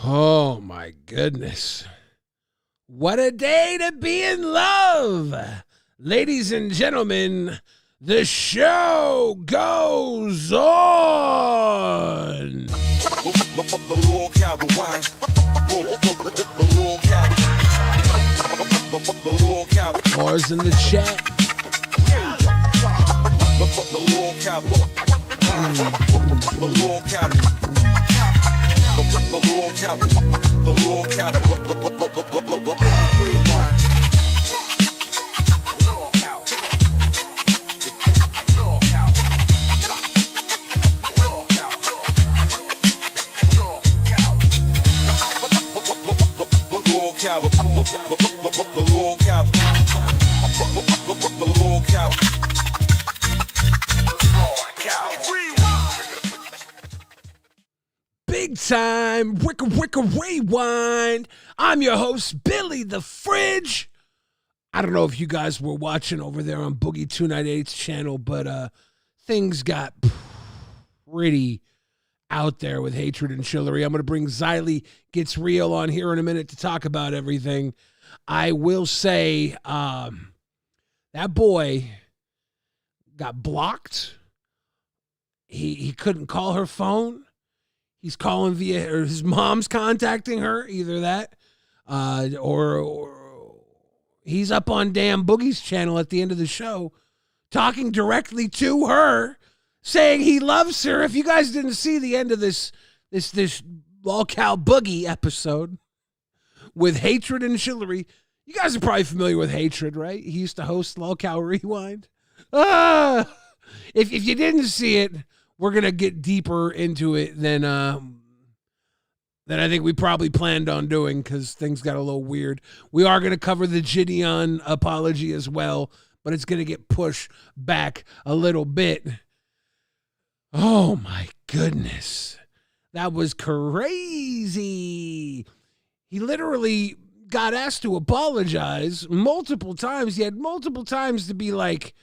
Oh, my goodness. What a day to be in love. Ladies and gentlemen, the show goes on. More's in the chat. Big time REPLIES. I'm your host, Billy the Fridge. I don't know if you guys were watching over there on Boogie2988's channel, but things got pretty out there with hatred and chivalry. I'm going to bring Xylee Gets Real on here in a minute to talk about everything. I will say that boy got blocked. He couldn't call her phone. He's calling via, or his mom's contacting her, either that, or he's up on damn Boogie's channel at the end of the show, talking directly to her, saying he loves her. If you guys didn't see the end of this Lolcow Boogie episode with Hatred and Chivalry, you guys are probably familiar with Hatred, right? He used to host LolcowRewind. If you didn't see it, we're going to get deeper into it than I think we probably planned on doing because things got a little weird. We are going to cover the Jidion apology as well, but it's going to get pushed back a little bit. Oh, my goodness. That was crazy. He literally got asked to apologize multiple times. He had multiple times to be like,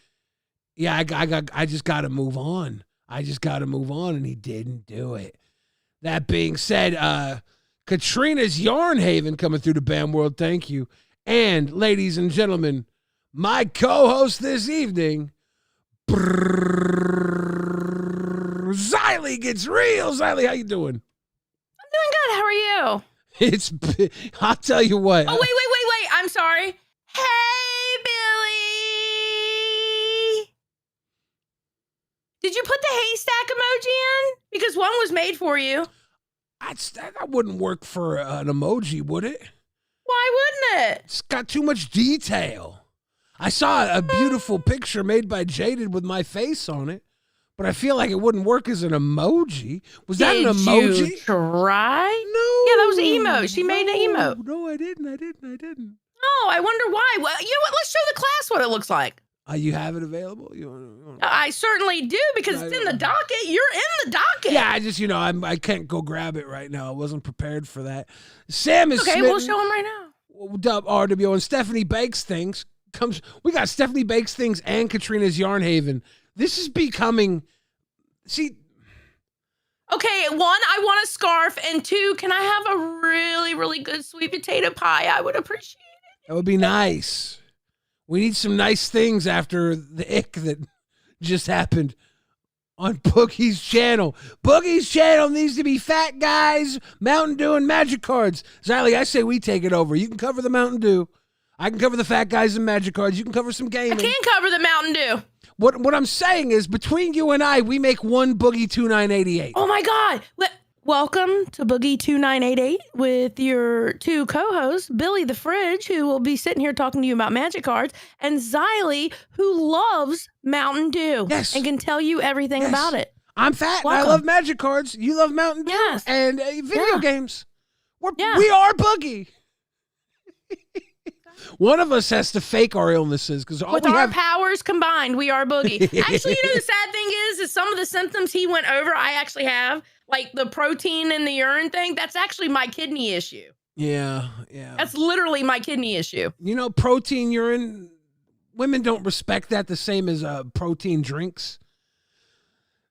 yeah, I just got to move on. I just got to move on, and he didn't do it. That being said, Katrina's Yarn Haven coming through the BAM world. Thank you. And, ladies and gentlemen, my co-host this evening, Xylee Gets Real. Xylee, how you doing? I'm doing good. How are you? I'll tell you what. Oh, wait. I'm sorry. Hey, Billy. Did you put the haystack emoji in? Because one was made for you. That wouldn't work for an emoji, would it? Why wouldn't it? It's got too much detail. I saw a beautiful picture made by Jaded with my face on it, but I feel like it wouldn't work as an emoji. Was that an emoji? Did you try? No. Yeah, that was an emote. She made an emote. No, I didn't. Oh, I wonder why. Well, you know what? Let's show the class what it looks like. You have it available? I certainly do because it's in the docket. You're in the docket. Yeah, I just, I can't go grab it right now. I wasn't prepared for that. Sam is okay. smitten. We'll show him right now. Dub RWO and Stephanie Bakes Things comes. We got Stephanie Bakes Things and Katrina's Yarn Haven. This is becoming. See. Okay, one, I want a scarf, and two, can I have a really, really good sweet potato pie? I would appreciate it. That would be nice. We need some nice things after the ick that just happened on Boogie's channel. Boogie's channel needs to be fat guys, Mountain Dew, and magic cards. Xylee, I say we take it over. You can cover the Mountain Dew. I can cover the fat guys and magic cards. You can cover some gaming. I can cover the Mountain Dew. What I'm saying is, between you and I, we make one Boogie2988. Oh, my God. Welcome to Boogie2988 with your two co-hosts, Billy the Fridge, who will be sitting here talking to you about magic cards, and Xylee, who loves Mountain Dew. Yes. And can tell you everything about it. I'm fat and I love magic cards. You love Mountain Dew and video games. We are Boogie. One of us has to fake our illnesses because with our powers combined, we are Boogie. Actually, the sad thing is some of the symptoms he went over, I actually have, like the protein in the urine thing. That's actually my kidney issue. Yeah. That's literally my kidney issue. Protein urine. Women don't respect that the same as protein drinks.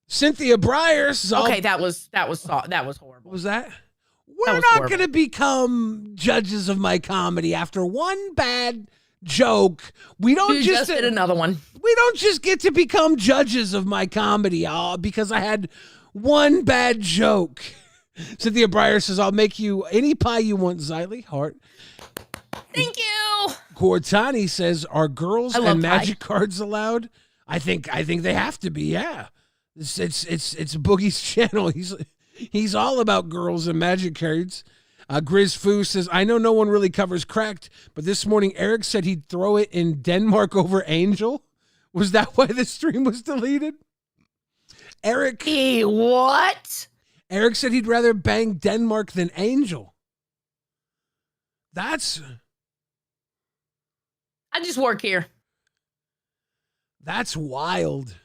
Cynthia Briers. Okay, that was horrible. What was that? We're not going to become judges of my comedy after one bad joke. We don't You just did another one. We don't just get to become judges of my comedy because I had one bad joke. Cynthia Breyer says, I'll make you any pie you want, Xylee. Heart. Thank you. Cortani says, are girls and magic pie. cards allowed? I think they have to be, yeah. It's Boogie's channel. He's all about girls and magic cards. Grizz Foo says, I know no one really covers Cracked, but this morning Eric said he'd throw it in Denmark over Angel. Was that why the stream was deleted? Eric. What? Eric said he'd rather bang Denmark than Angel. I just work here. That's wild.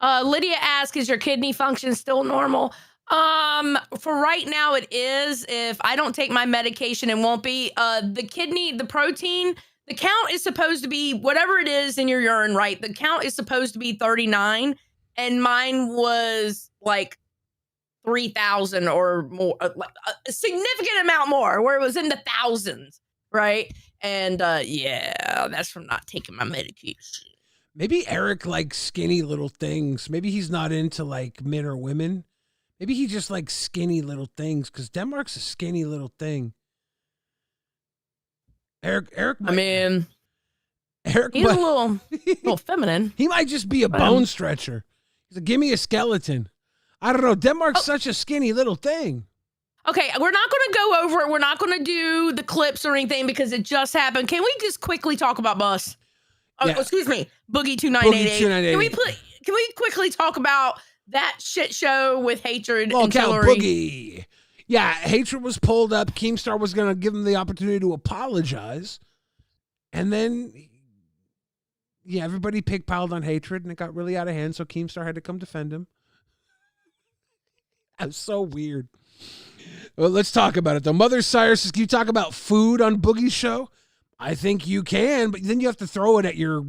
Lydia asks, is your kidney function still normal? For right now it is. If I don't take my medication, it won't be. The kidney, the protein, the count is supposed to be whatever it is in your urine, right? The count is supposed to be 39, and mine was like 3,000 or more, like a significant amount more, where it was in the thousands, right? And yeah, that's from not taking my medication. Maybe Eric likes skinny little things. Maybe he's not into like men or women. Maybe he just likes skinny little things because Denmark's a skinny little thing. Eric. Eric he's a little feminine. He might just be a bone stretcher. He's like, give me a skeleton. I don't know. Denmark's such a skinny little thing. Okay, we're not going to go over it. We're not going to do the clips or anything because it just happened. Can we just quickly talk about Bus? Oh, yeah. Excuse me, Boogie2988. Can we quickly talk about that shit show with Hatred and Hillary? Boogie. Yeah, Hatred was pulled up. Keemstar was going to give him the opportunity to apologize. And then, yeah, everybody pigpiled on Hatred, and it got really out of hand, so Keemstar had to come defend him. That was so weird. Well, let's talk about it, though. Mother Sire says, can you talk about food on Boogie's show? I think you can, but then you have to throw it at your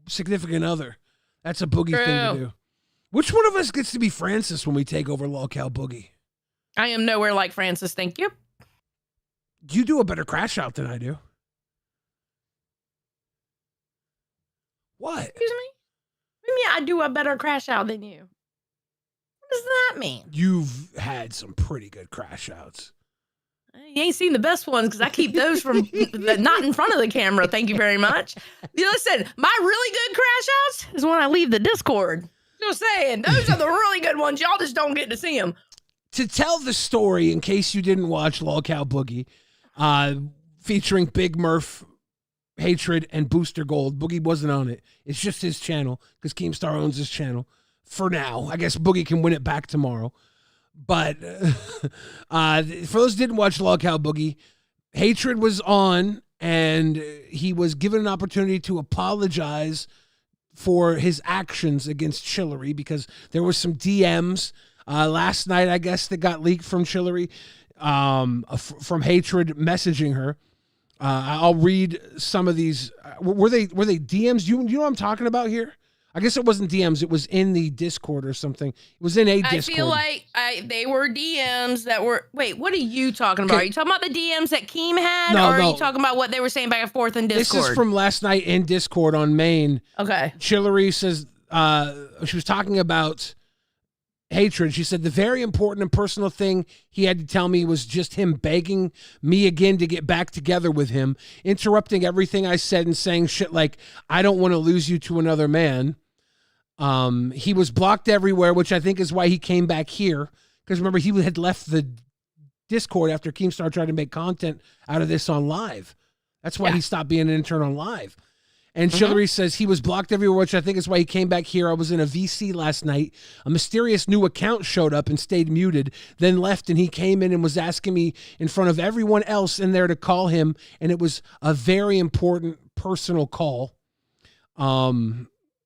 significant other. That's a Boogie thing to do. Which one of us gets to be Francis when we take over Lolcow Boogie? I am nowhere like Francis, thank you. You do a better crash out than I do. What? Excuse me? What do you mean I do a better crash out than you? What does that mean? You've had some pretty good crash outs. You ain't seen the best ones because I keep those from not in front of the camera. Thank you very much. Listen, my really good crash outs is when I leave the Discord. Just saying, those are the really good ones. Y'all just don't get to see them. To tell the story, in case you didn't watch Lolcow Boogie, featuring Big Murph, Hatred, and Booster Gold. Boogie wasn't on it. It's just his channel because Keemstar owns his channel for now. I guess Boogie can win it back tomorrow. But for those who didn't watch Lolcow Boogie, Hatred was on, and he was given an opportunity to apologize for his actions against Chillery because there was some DMs last night, I guess, that got leaked from Chillery, from Hatred messaging her. I'll read some of these. Were they DMs? You know what I'm talking about here? I guess it wasn't DMs. It was in the Discord or something. It was in a Discord. I feel like they were DMs that were... Wait, what are you talking about? Okay. Are you talking about the DMs that Keem had? No, or are you talking about what they were saying back and forth in Discord? This is from last night in Discord on Main. Okay. Chillery says... she was talking about Hatred. She said the very important and personal thing he had to tell me was just him begging me again to get back together with him, interrupting everything I said and saying shit like, I don't want to lose you to another man. He was blocked everywhere, which I think is why he came back here. Because remember, he had left the Discord after Keemstar tried to make content out of this on live. That's why he stopped being an intern on live. And Chillery says he was blocked everywhere, which I think is why he came back here. I was in a VC last night. A mysterious new account showed up and stayed muted, then left, and he came in and was asking me in front of everyone else in there to call him, and it was a very important personal call.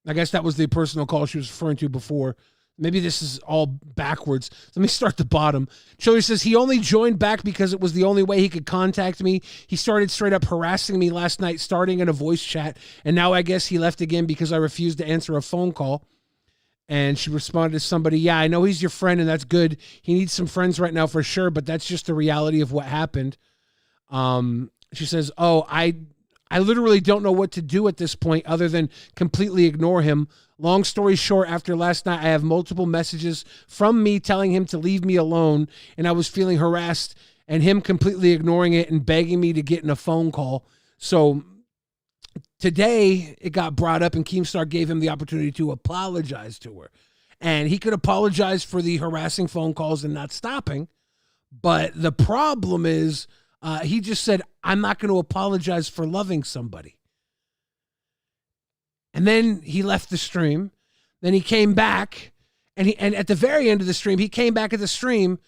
I guess that was the personal call she was referring to before. Maybe this is all backwards. Let me start the bottom. Chillery says he only joined back because it was the only way he could contact me. He started straight up harassing me last night, starting in a voice chat. And now I guess he left again because I refused to answer a phone call. And she responded to somebody, yeah, I know he's your friend and that's good. He needs some friends right now for sure, but that's just the reality of what happened. She says, oh, I literally don't know what to do at this point other than completely ignore him. Long story short, after last night, I have multiple messages from me telling him to leave me alone, and I was feeling harassed and him completely ignoring it and begging me to get in a phone call. So today it got brought up and Keemstar gave him the opportunity to apologize to her. And he could apologize for the harassing phone calls and not stopping. But the problem is he just said, I'm not going to apologize for loving somebody. And then he left the stream. Then he came back. And at the very end of the stream, he came back at the stream.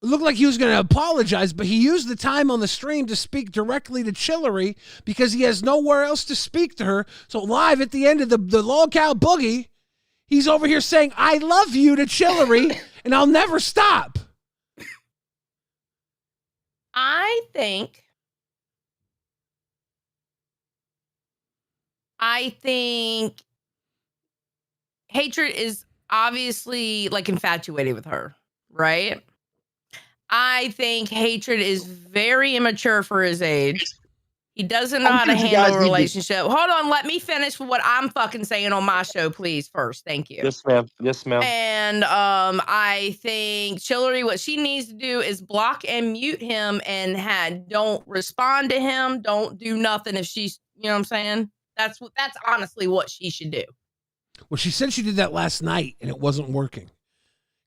It looked like he was going to apologize, but he used the time on the stream to speak directly to Chillery because he has nowhere else to speak to her. So live at the end of the Lolcow Boogie, he's over here saying, I love you to Chillery, and I'll never stop. I think Hatred is obviously like infatuated with her, right? I think Hatred is very immature for his age. He doesn't know how to handle a relationship. Hold on, let me finish with what I'm fucking saying on my show, please, first. Thank you. Yes, ma'am. Yes, ma'am. And I think Chillery, what she needs to do is block and mute him and don't respond to him. Don't do nothing if she's, you know what I'm saying? That's honestly what she should do. Well, she said she did that last night and it wasn't working.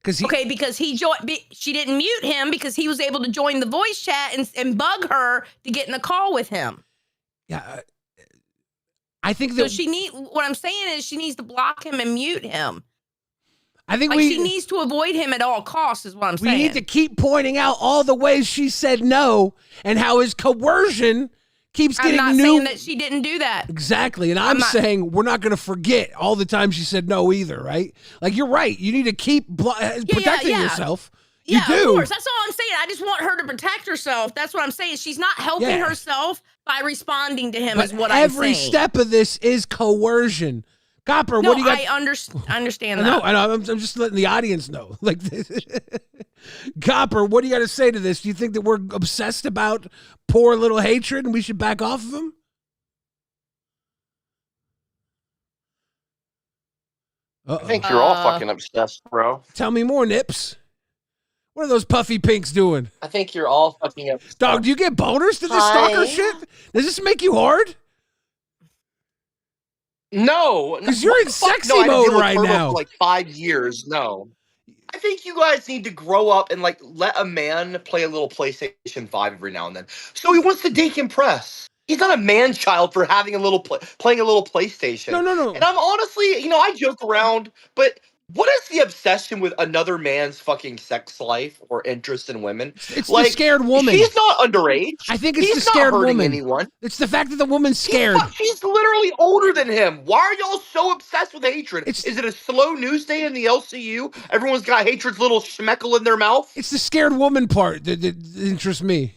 Because he joined. She didn't mute him because he was able to join the voice chat and bug her to get in a call with him. Yeah, I think that. So what I'm saying is she needs to block him and mute him. I think she needs to avoid him at all costs. Is what I'm saying. We need to keep pointing out all the ways she said no and how his coercion keeps getting new. I'm not saying that she didn't do that. Exactly. And I'm saying we're not going to forget all the times she said no either, right? Like, you're right. You need to keep protecting yourself. You do. Of course. That's all I'm saying. I just want her to protect herself. That's what I'm saying. She's not helping herself by responding to him, is what I'm saying. Every step of this is coercion. Copper, what do you got? I understand that. No, I'm just letting the audience know. Like, Copper, what do you got to say to this? Do you think that we're obsessed about poor little Hatred and we should back off of him? I think you're all fucking obsessed, bro. Tell me more, Nips. What are those puffy pinks doing? I think you're all fucking obsessed. Dog, do you get boners to this stalker shit? Does this make you hard? No. Because you're in sexy mode right now. For like 5 years, no. I think you guys need to grow up and like let a man play a little PlayStation 5 every now and then. So he wants to decompress. He's not a man child for having playing a little PlayStation. No. And I'm honestly, I joke around, but what is the obsession with another man's fucking sex life or interest in women? It's like, the scared woman. She's not underage. I think it's the scared woman. Anyone. It's the fact that the woman's scared. She's literally older than him. Why are y'all so obsessed with Hatred? Is it a slow news day in the LCU? Everyone's got Hatred's little schmeckle in their mouth? It's the scared woman part that interests me.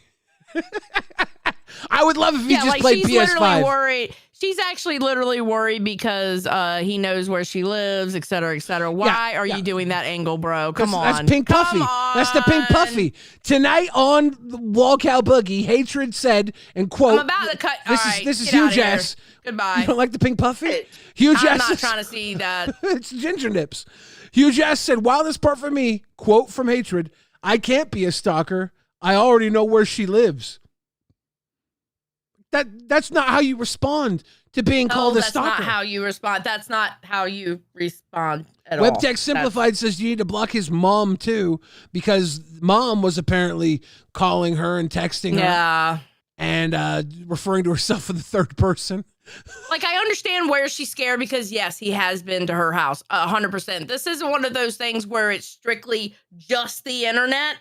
I would love if he just played PS5. Literally worried. She's actually literally worried because he knows where she lives, et cetera, et cetera. Why are you doing that angle, bro? Come on. That's Pink Puffy. That's the Pink Puffy. Tonight on Lolcow Boogie, Hatred said, and quote, I'm about to cut. This is huge ass. Goodbye. You don't like the Pink Puffy? Huge ass. I'm not trying to see that. It's Ginger Nips. Huge ass said, wildest part for me, quote from Hatred, I can't be a stalker. I already know where she lives. That's not how you respond to being called a stalker. That's not how you respond. That's not how you respond at all. WebTech Simplified says you need to block his mom too, because mom was apparently calling her and texting her and referring to herself in the third person. Like, I understand where she's scared because, yes, he has been to her house 100%. This isn't one of those things where it's strictly just the internet.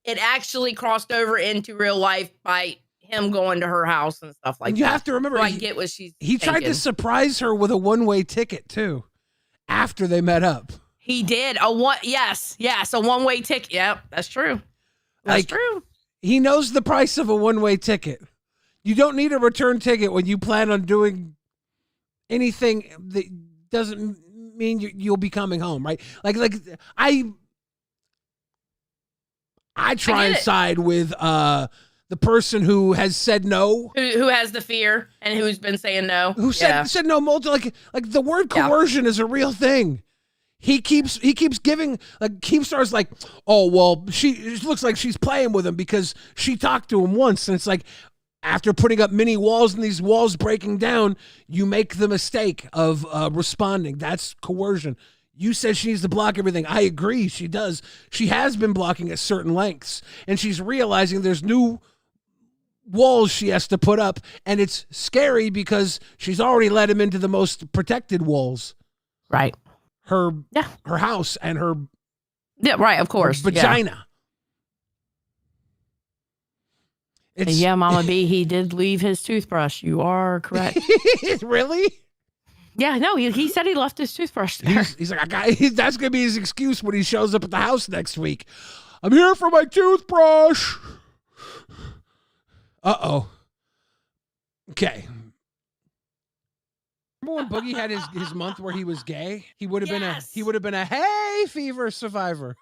It actually crossed over into real life by him going to her house and stuff like that. You have to remember, I get what she's he tried to surprise her with a one-way ticket too after they met up. He did a one-way ticket. Yep, that's true. That's true. He knows the price of a one-way ticket. You don't need a return ticket when you plan on doing anything that doesn't mean you'll be coming home, right? Like I try and side with the person who has said no, who has the fear and who's been saying no, who said no multiple, like the word coercion is a real thing. He keeps giving, like, Keemstar's like, oh well, it looks like she's playing with him because she talked to him once, and it's like, after putting up many walls and these walls breaking down, you make the mistake of responding. That's coercion. You said she needs to block everything. I agree, she does. She has been blocking at certain lengths, and she's realizing there's new walls she has to put up, and it's scary because she's already let him into the most protected walls. Right. Her house and her right, of course, vagina. Mama B, he did leave his toothbrush. You are correct. Really? Yeah, no, he said he left his toothbrush there. He's like, that's gonna be his excuse when he shows up at the house next week. I'm here for my toothbrush. Uh-oh. Okay. Remember when Boogie had his month where he was gay? He would have been a hay fever survivor.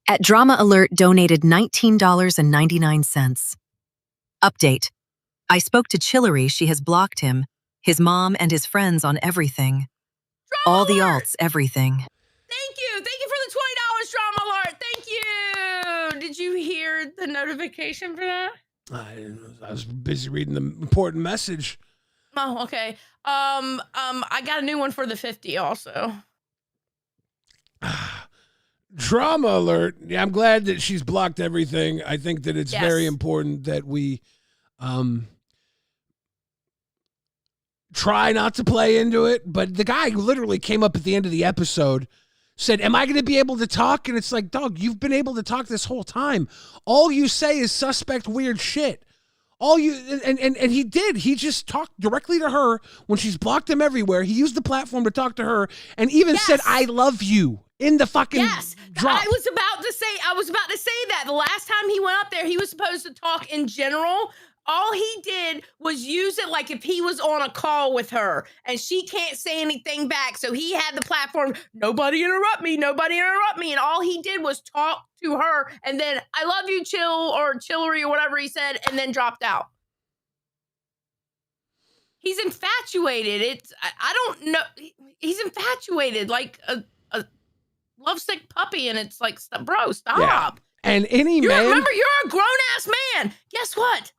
At Drama Alert donated $19.99. Update. I spoke to Chillery. She has blocked him, his mom, and his friends on everything. All the alts, everything. Thank you. Thank you for the $20, Drama Alert. Thank you. Did you hear the notification for that? I was busy reading the important message. Oh, okay. I got a new one for the 50 also. Drama Alert. Yeah, I'm glad that she's blocked everything. I think that it's very important that we try not to play into it. But the guy literally came up at the end of the episode, said, am I going to be able to talk? And it's like, dog, you've been able to talk this whole time. All you say is suspect weird shit. All you and he did. He just talked directly to her when she's blocked him everywhere. He used the platform to talk to her and even said, I love you in the fucking drop. I was about to say that. The last time he went up there, he was supposed to talk in general. All he did was use it like if he was on a call with her and she can't say anything back. So he had the platform, nobody interrupt me. And all he did was talk to her and then I love you, Chill or Chillery or whatever he said, and then dropped out. He's infatuated. I don't know. He's infatuated like a lovesick puppy. And it's like, bro, stop. Yeah. And remember, you're a grown-ass man. Guess what?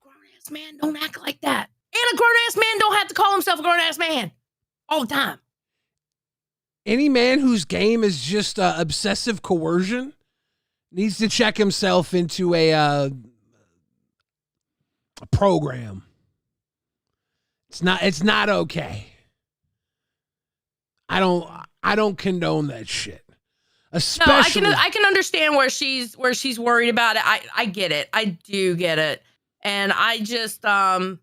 Grown-ass man don't act like that. And a grown-ass man don't have to call himself a grown-ass man all the time. Any man whose game is just obsessive coercion needs to check himself into a program. It's not okay. I don't condone that shit. Especially, no, I can understand where she's worried about it. I get it. I do get it. And I just I'm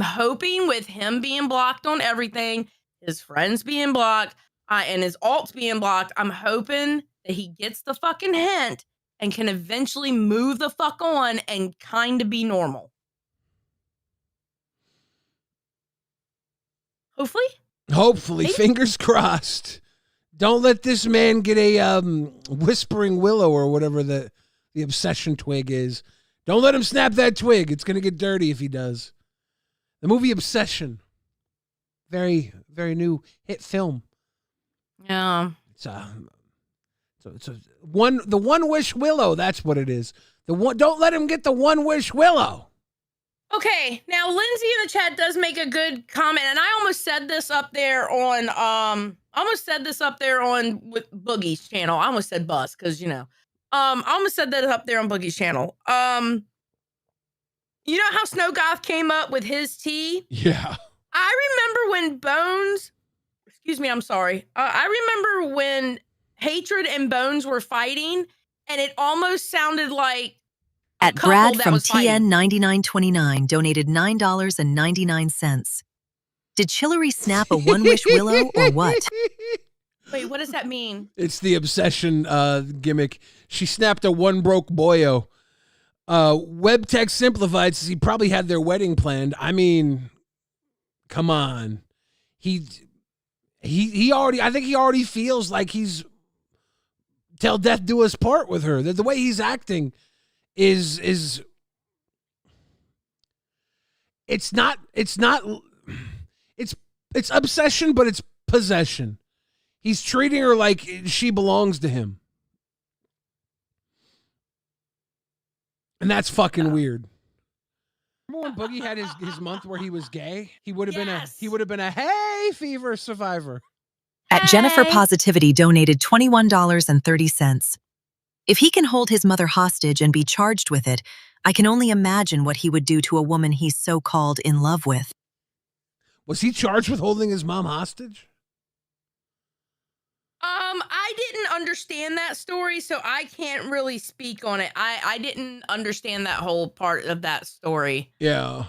hoping with him being blocked on everything, his friends being blocked, and his alts being blocked, I'm hoping that he gets the fucking hint and can eventually move the fuck on and kind of be normal. Hopefully, maybe. Fingers crossed. Don't let this man get a whispering willow or whatever the obsession twig is. Don't let him snap that twig. It's going to get dirty if he does. The movie Obsession. Very, very new hit film. Yeah. It's the one wish willow. That's what it is. Don't let him get the one wish willow. Okay, now Lindsay in the chat does make a good comment, and I almost said this up there on with Boogie's channel. I almost said Bus because I almost said that up there on Boogie's channel. You know how Snow Goth came up with his tea? Yeah. I remember when Bones. Excuse me, I'm sorry. I remember when Hatred and Bones were fighting, and it almost sounded like. At Brad from TN9929 donated $9.99. Did Chillery snap a one-wish willow or what? Wait, what does that mean? It's the obsession gimmick. She snapped a one broke boyo. Web Text Simplified says he probably had their wedding planned. I mean, come on. I think he already feels like he's till death do us part with her. The way he's acting is it's obsession, but it's possession. He's treating her like she belongs to him. And that's fucking weird. Remember when Boogie had his month where he was gay? He would have been a hay fever survivor. At Jennifer Positivity donated $21.30. If he can hold his mother hostage and be charged with it, I can only imagine what he would do to a woman he's so-called in love with. Was he charged with holding his mom hostage? I didn't understand that story, so I can't really speak on it. I didn't understand that whole part of that story. Yeah.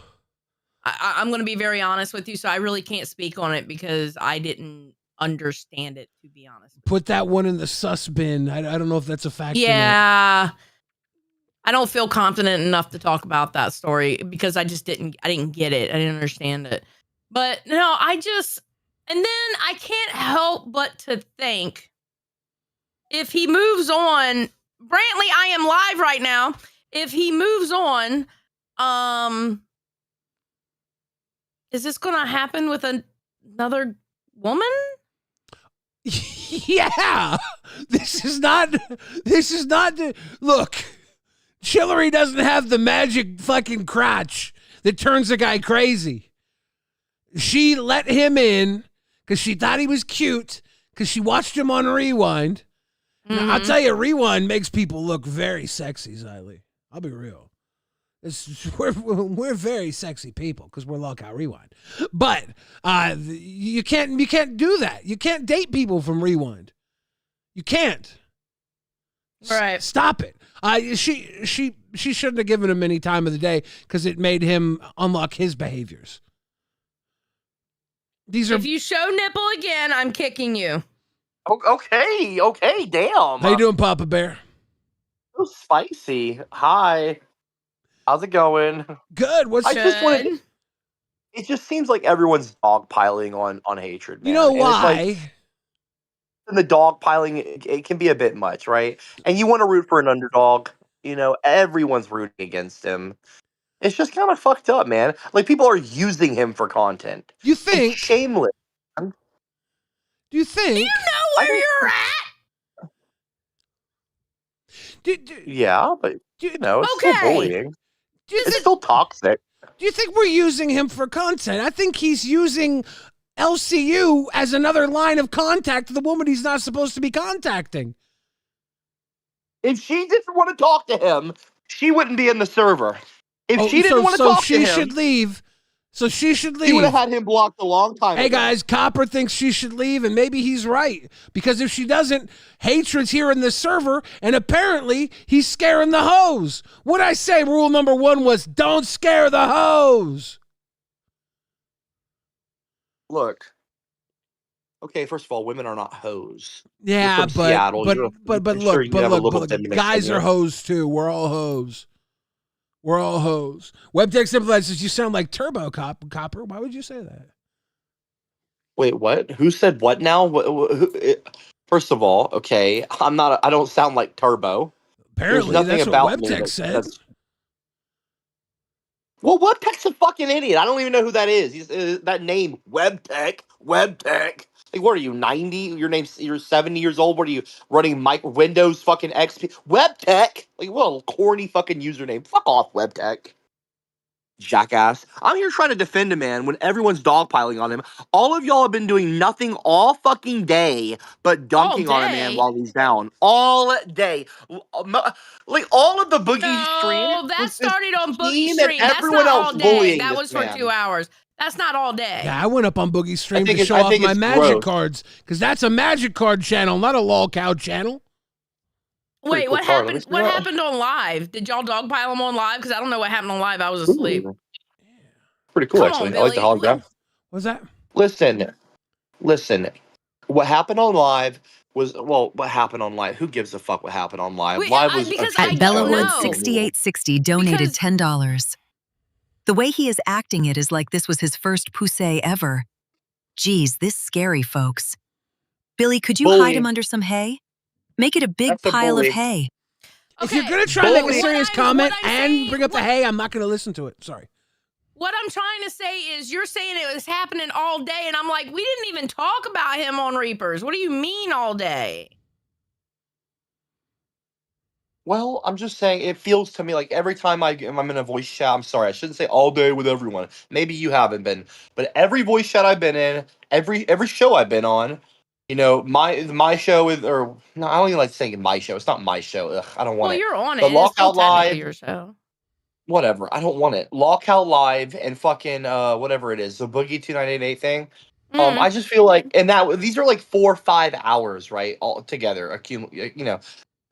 I'm going to be very honest with you, so I really can't speak on it because I didn't understand it, to be honest. Put that one in the sus bin. I don't know if that's a fact. Yeah. I don't feel confident enough to talk about that story because I didn't get it. I didn't understand it. But no, and then I can't help but to think if he moves on, Brantley, I am live right now. If he moves on, is this going to happen with another woman? Yeah. This is not look, Chillery doesn't have the magic fucking crotch that turns a guy crazy. She let him in because she thought he was cute because she watched him on Rewind. Now, I'll tell you, Rewind makes people look very sexy, Xylee. I'll be real. We're very sexy people because we're LolcowRewind. But you can't do that. You can't date people from Rewind. You can't. Right. Stop it. She shouldn't have given him any time of the day because it made him unlock his behaviors. If you show nipple again, I'm kicking you. Okay, damn. How you doing, Papa Bear? So spicy. Hi. How's it going? Good. It just seems like everyone's dogpiling on hatred, man. You know and why? And the dogpiling, it can be a bit much, right? And you want to root for an underdog. You know, everyone's rooting against him. It's just kind of fucked up, man. Like, people are using him for content. You think? It's shameless. Do you think? Do you know where you're at? Yeah, but, you know, it's still bullying. It's still toxic. Do you think we're using him for content? I think he's using LCU as another line of contact to the woman he's not supposed to be contacting. If she didn't want to talk to him, she wouldn't be in the server. If she didn't want to talk to him, she should leave. So she should leave. He would have had him blocked a long time ago. Hey guys, Copper thinks she should leave, and maybe he's right. Because if she doesn't, hatred's here in the server, and apparently he's scaring the hoes. What I say, rule number 1 was don't scare the hoes. Look. Okay, first of all, women are not hoes. Yeah, Seattle. look, guys are hoes too. We're all hoes. We're all hoes. WebTech Sympathizes, you sound like Turbo Copper. Why would you say that? Wait, what? Who said what now? First of all, okay, I don't sound like Turbo. Apparently, that's what WebTech said. Well, WebTech's a fucking idiot. I don't even know who that is. He's that name, WebTech. Like, what are you, 90? You're 70 years old. What are you, running Windows fucking XP? WebTech? Like, what a corny fucking username. Fuck off, WebTech. Jackass. I'm here trying to defend a man when everyone's dogpiling on him. All of y'all have been doing nothing all fucking day but dunking on a man while he's down. All day. Like, all of the Boogie stream. No, that started on Boogie stream. That's not all day. That was for 2 hours. That's not all day. Yeah, I went up on Boogie stream to show off my magic cards because that's a magic card channel, not a lolcow channel. Wait, what happened? What happened on live? Did y'all dogpile him on live? Because I don't know what happened on live. I was asleep. Ooh. Pretty cool, actually. I like the hologram. What's that? Listen. What happened on live was, what happened on live? Who gives a fuck what happened on live? Live was at Bellawood6860 donated $10. The way he is acting it is like this was his first poussée ever. Geez, this scary, folks. Billy, could you Bully. hide him under some hay? Make it a big That's a pile of bully. hay. If you're going to try to make a Bully. serious What I'm comment and saying- bring up the hay, I'm not going to listen to it. Sorry. What I'm trying to say is you're saying it was happening all day, and I'm like, we didn't even talk about him on Reapers. What do you mean all day? Well, I'm just saying, it feels to me like every time I'm in a voice chat, I'm sorry, I shouldn't say all day with everyone. Maybe you haven't been, but every voice chat I've been in, every show I've been on, you know, my show is, or no, I don't even like saying my show. It's not my show. Ugh, I don't want Well, it. you're on The it. It's still Lockout Live. technically your show. Whatever. I don't want it. Lockout Live and fucking whatever it is, the Boogie2988 thing. Mhm. I just feel like, and that these are like 4 or 5 hours, right, all together, you know.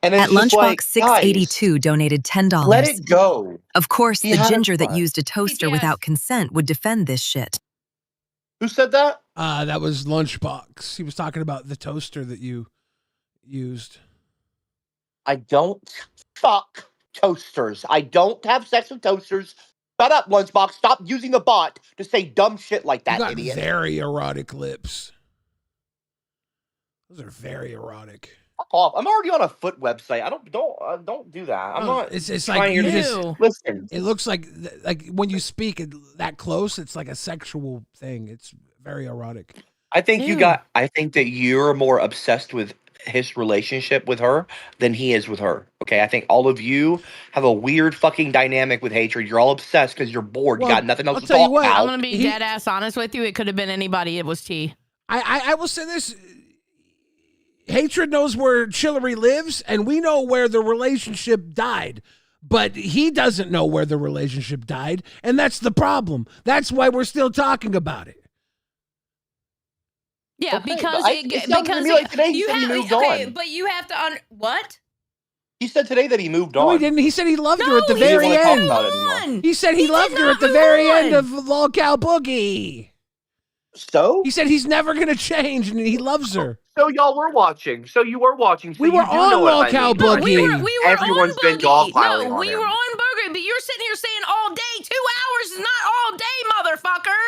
And it's At just Lunchbox like, 682 donated $10. guys, let it go. Of course, He the had ginger that fun. used a toaster BTS. without consent would defend this shit. Who said that? That was Lunchbox. He was talking about the toaster that you used. I don't fuck toasters. I don't have sex with toasters. Shut up, Lunchbox. Stop using the bot to say dumb shit like You that, got idiot. very erotic lips. Those are very erotic. Fuck off. I'm already on a foot website. I don't do that. I'm No, not. It's like trying you to- just. Ew. Listen. It looks like when you speak that close, it's like a sexual thing. It's very erotic. I think Ew. I think that you're more obsessed with his relationship with her than he is with her. Okay, I think all of you have a weird fucking dynamic with hatred. You're all obsessed because you're bored. Well, you got nothing else I'll to tell you talk what, I'm about. gonna be dead ass honest with you. It could have been anybody. It was T. I will say this. Hatred knows where Chillery lives, and we know where the relationship died. But he doesn't know where the relationship died, and that's the problem. That's why we're still talking about it. Yeah, Okay, because but it, it sounded to because me like today he you said he have moved okay, on. but you have to what? He said today that he moved No, on. he didn't. He said he loved her at the he very didn't wanna talk end. about it anymore. on. He said he did loved her not at the move very on. end of Lolcow Boogie. So? He said he's never going to change, and he loves her. So y'all were watching. So you were watching. So We you were do on know what I Lolcow mean. No, Boogie. we were Everyone's on been Boogie. dogpiling No, on we him. were on Boogie, but you're sitting here saying all day. 2 hours is not all day, motherfucker.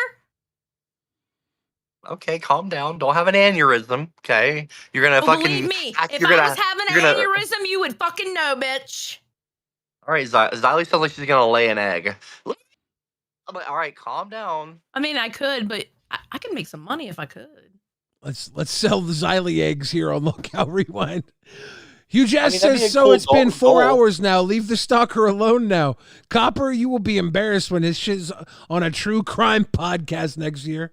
Okay, calm down. Don't have an aneurysm. Okay, you're gonna Well, fucking. believe me, if you're I gonna, was having an you're gonna- aneurysm, you would fucking know, bitch. All right, Xylee sounds like she's gonna lay an egg. I'm like, all right, calm down. I mean, I could, but I could make some money if I could. Let's sell the Xylee eggs here on Local Rewind. Hugh Jess I mean, that'd be says, a so cool it's been goal. 4 hours now. Leave the stalker alone now. Copper, you will be embarrassed when his shit's on a true crime podcast next year.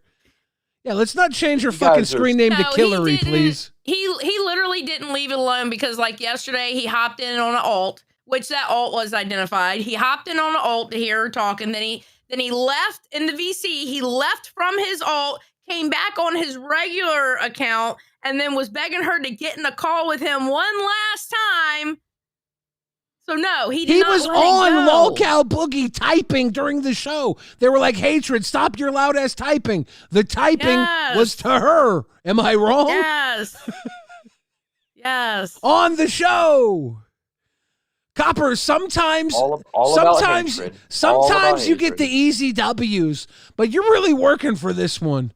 Yeah, let's not change her You fucking guys are- screen name to No, he Killery, didn't. please. He literally didn't leave it alone because like yesterday he hopped in on an alt, which that alt was identified. He hopped in on an alt to hear her talk, and then he left in the VC. He left from his alt, came back on his regular account, and then was begging her to get in a call with him one last time. So no, he did He not was let it on go. Lolcow Boogie typing during the show. They were like, hatred, stop your loud ass typing. The typing Yes. was to her. Am I wrong? Yes. Yes. On the show. Copper, sometimes All about sometimes hatred. All about sometimes you get hatred. the easy W's, but you're really working for this one.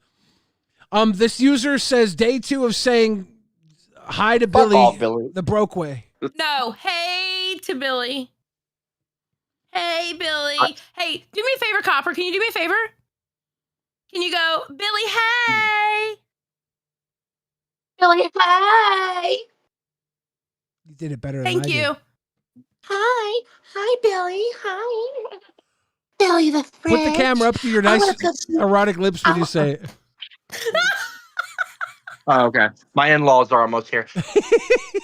This user says day 2 of saying hi to Fuck Billy, off, Billy. the broke way. No, hey to Billy. Hey, Billy. Hey, do me a favor, Copper. Can you do me a favor? Can you go, Billy, hey? Billy, hi. You did it better than Thank I did. you. Hi. Hi, Billy. Hi. Billy the Fridge. Put the camera up to your I nice wanna go see- erotic lips when you say it. Oh, okay. My in-laws are almost here.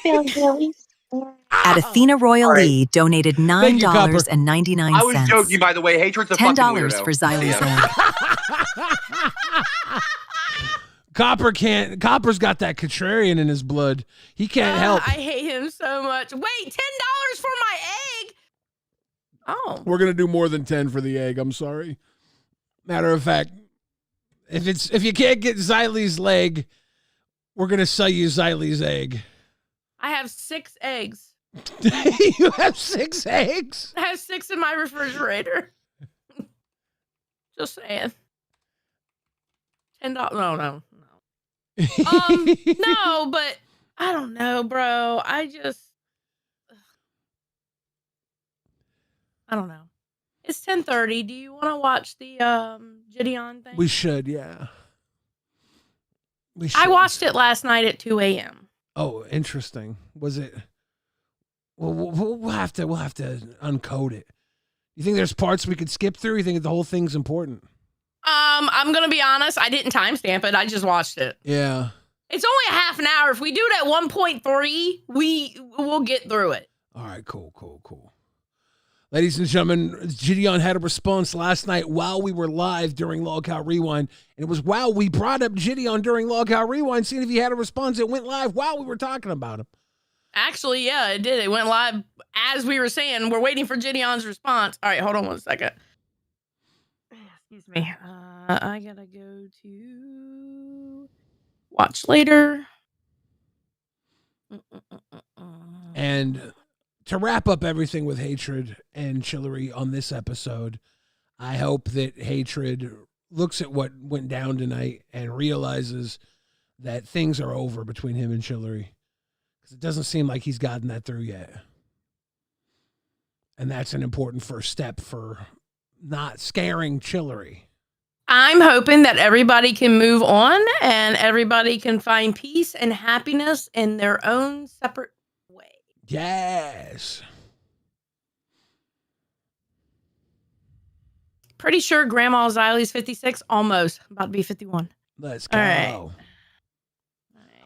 Billy. At Athena Royal All right. Lee donated Thank you, Copper. $9.99. I was joking, by the way. Hatred's a fucking $10 weirdo. for Xylie's Yeah. egg. Copper's got that contrarian in his blood. He can't help. I hate him so much. Wait, $10 for my egg? Oh. We're gonna do more than 10 for the egg. I'm sorry. Matter of fact, if you can't get Xylee's leg, we're gonna sell you Xylee's egg. I have 6 eggs. You have 6 eggs? I have 6 in my refrigerator. Just saying. $10. No. No, but I don't know, bro. I don't know. It's 10:30. Do you want to watch the Jidion thing? We should, yeah. We should. I watched it last night at 2 a.m. Oh, interesting. Was it? Well, we'll have to uncode it. You think there's parts we could skip through? You think the whole thing's important? I'm gonna be honest. I didn't timestamp it. I just watched it. Yeah. It's only a half an hour. If we do it at 1.3, we'll get through it. All right, cool. Ladies and gentlemen, Jidion had a response last night while we were live during LolcowRewind. And it was while we brought up Jidion during LolcowRewind, seeing if he had a response. It went live while we were talking about him. Actually, yeah, it did. It went live as we were saying. We're waiting for Jidion's response. All right, hold on one second. Excuse me. I gotta go to watch later. And to wrap up everything with Hatred and Chillery on this episode, I hope that Hatred looks at what went down tonight and realizes that things are over between him and Chillery. Because it doesn't seem like he's gotten that through yet. And that's an important first step for not scaring Chillery. I'm hoping that everybody can move on and everybody can find peace and happiness in their own separate way. Yes. Pretty sure Grandma Xylie's 56, almost about to be 51. Let's go. All right.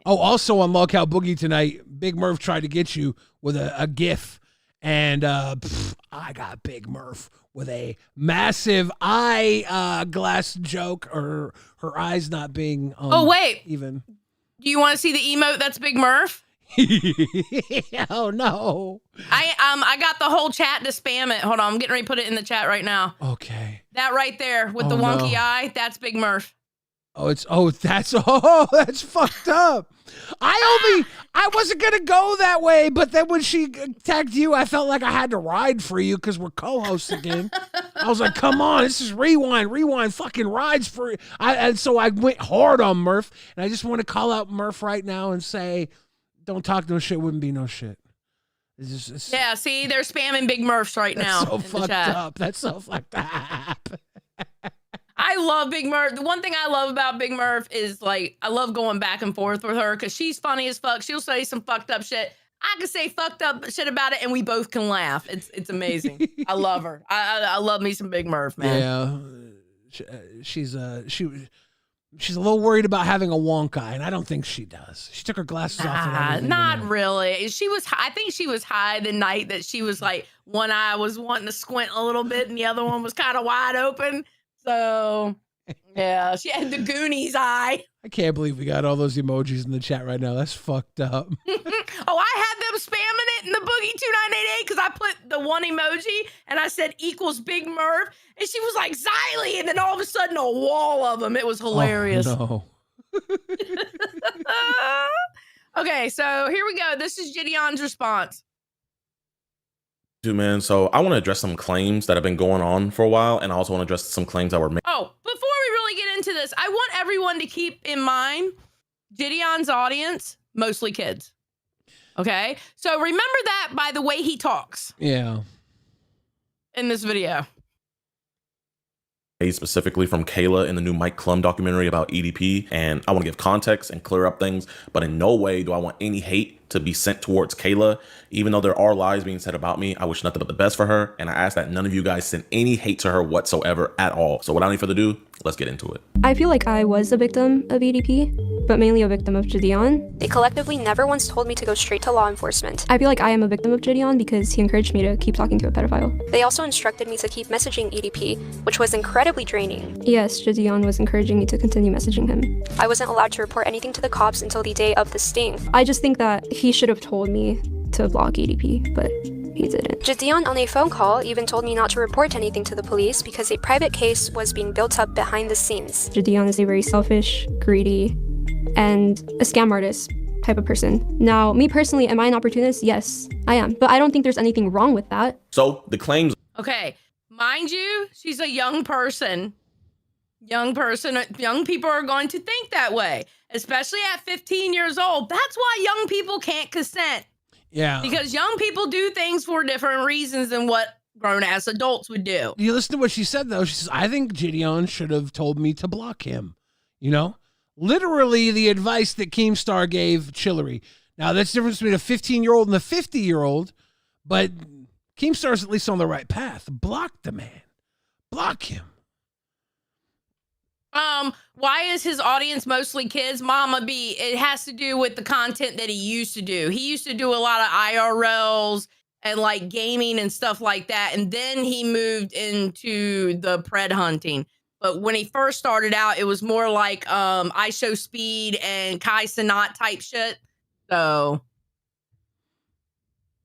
Oh, also on Lockout Boogie tonight, Big Murph tried to get you with a GIF, and I got Big Murph with a massive eyeglass joke, or her eyes not being wait, even. Do you want to see the emote that's Big Murph? Oh no! I got the whole chat to spam it. Hold on, I'm getting ready to put it in the chat right now. Okay. That right there with the wonky eye, that's Big Murph. That's fucked up. I wasn't gonna go that way, but then when she tagged you, I felt like I had to ride for you because we're co-hosts again. I was like, come on, this is rewind fucking rides for you. And so I went hard on Murph, and I just want to call out Murph right now and say, don't talk no shit, wouldn't be no shit. Yeah, see, they're spamming Big Murphs right now. So fucked up. That's so fucked up. I love Big Murph. The one thing I love about Big Murph is, like, I love going back and forth with her because she's funny as fuck. She'll say some fucked up shit. I can say fucked up shit about it, and we both can laugh. It's amazing. I love her. I love me some Big Murph, man. Yeah, she's a little worried about having a wonk eye, and I don't think she does. She took her glasses off. And not really. I think she was high the night that she was like, one eye was wanting to squint a little bit, and the other one was kind of wide open. So, yeah, she had the Goonies eye. I can't believe we got all those emojis in the chat right now. That's fucked up. Oh, I had them spamming it in the Boogie2988 because I put the one emoji and I said equals Big Murph. And she was like, Xylie. And then all of a sudden, a wall of them. It was hilarious. Oh, no. Okay, so here we go. This is Jidion's response. Man, so I want to address some claims that have been going on for a while, and I also want to address some claims that were made. Oh, before we really get into this, I want everyone to keep in mind Jidion's audience, mostly kids. Okay? So remember that by the way he talks. Yeah. In this video. Specifically from Kayla in the new Mike Klum documentary about EDP, and I want to give context and clear up things, but in no way do I want any hate to be sent towards Kayla. Even though there are lies being said about me, I wish nothing but the best for her, and I ask that none of you guys send any hate to her whatsoever at all. So without any further ado, let's get into it. I feel like I was a victim of EDP, but mainly a victim of Jidion. They collectively never once told me to go straight to law enforcement. I feel like I am a victim of Jidion because he encouraged me to keep talking to a pedophile. They also instructed me to keep messaging EDP, which was incredibly draining. Yes, Jidion was encouraging me to continue messaging him. I wasn't allowed to report anything to the cops until the day of the sting. I just think that he should have told me to block EDP, but he didn't. Jidion on a phone call even told me not to report anything to the police because a private case was being built up behind the scenes. Jidion is a very selfish, greedy, and a scam artist type of person. Now, me personally, am I an opportunist? Yes, I am. But I don't think there's anything wrong with that. So the claims. Okay, mind you, she's a young person. young people are going to think that way, especially at 15 years old. That's why young people can't consent. Yeah. Because young people do things for different reasons than what grown-ass adults would do. You listen to what she said, though. She says, I think Jidion should have told me to block him. You know? Literally the advice that Keemstar gave Chillery. Now, that's the difference between a 15-year-old and a 50-year-old, but Keemstar's at least on the right path. Block the man. Block him. Why is his audience mostly kids? Mama B, it has to do with the content that he used to do. He used to do a lot of IRLs and like gaming and stuff like that. And then he moved into the pred hunting. But when he first started out, it was more like I Show Speed and Kai Cenat type shit. So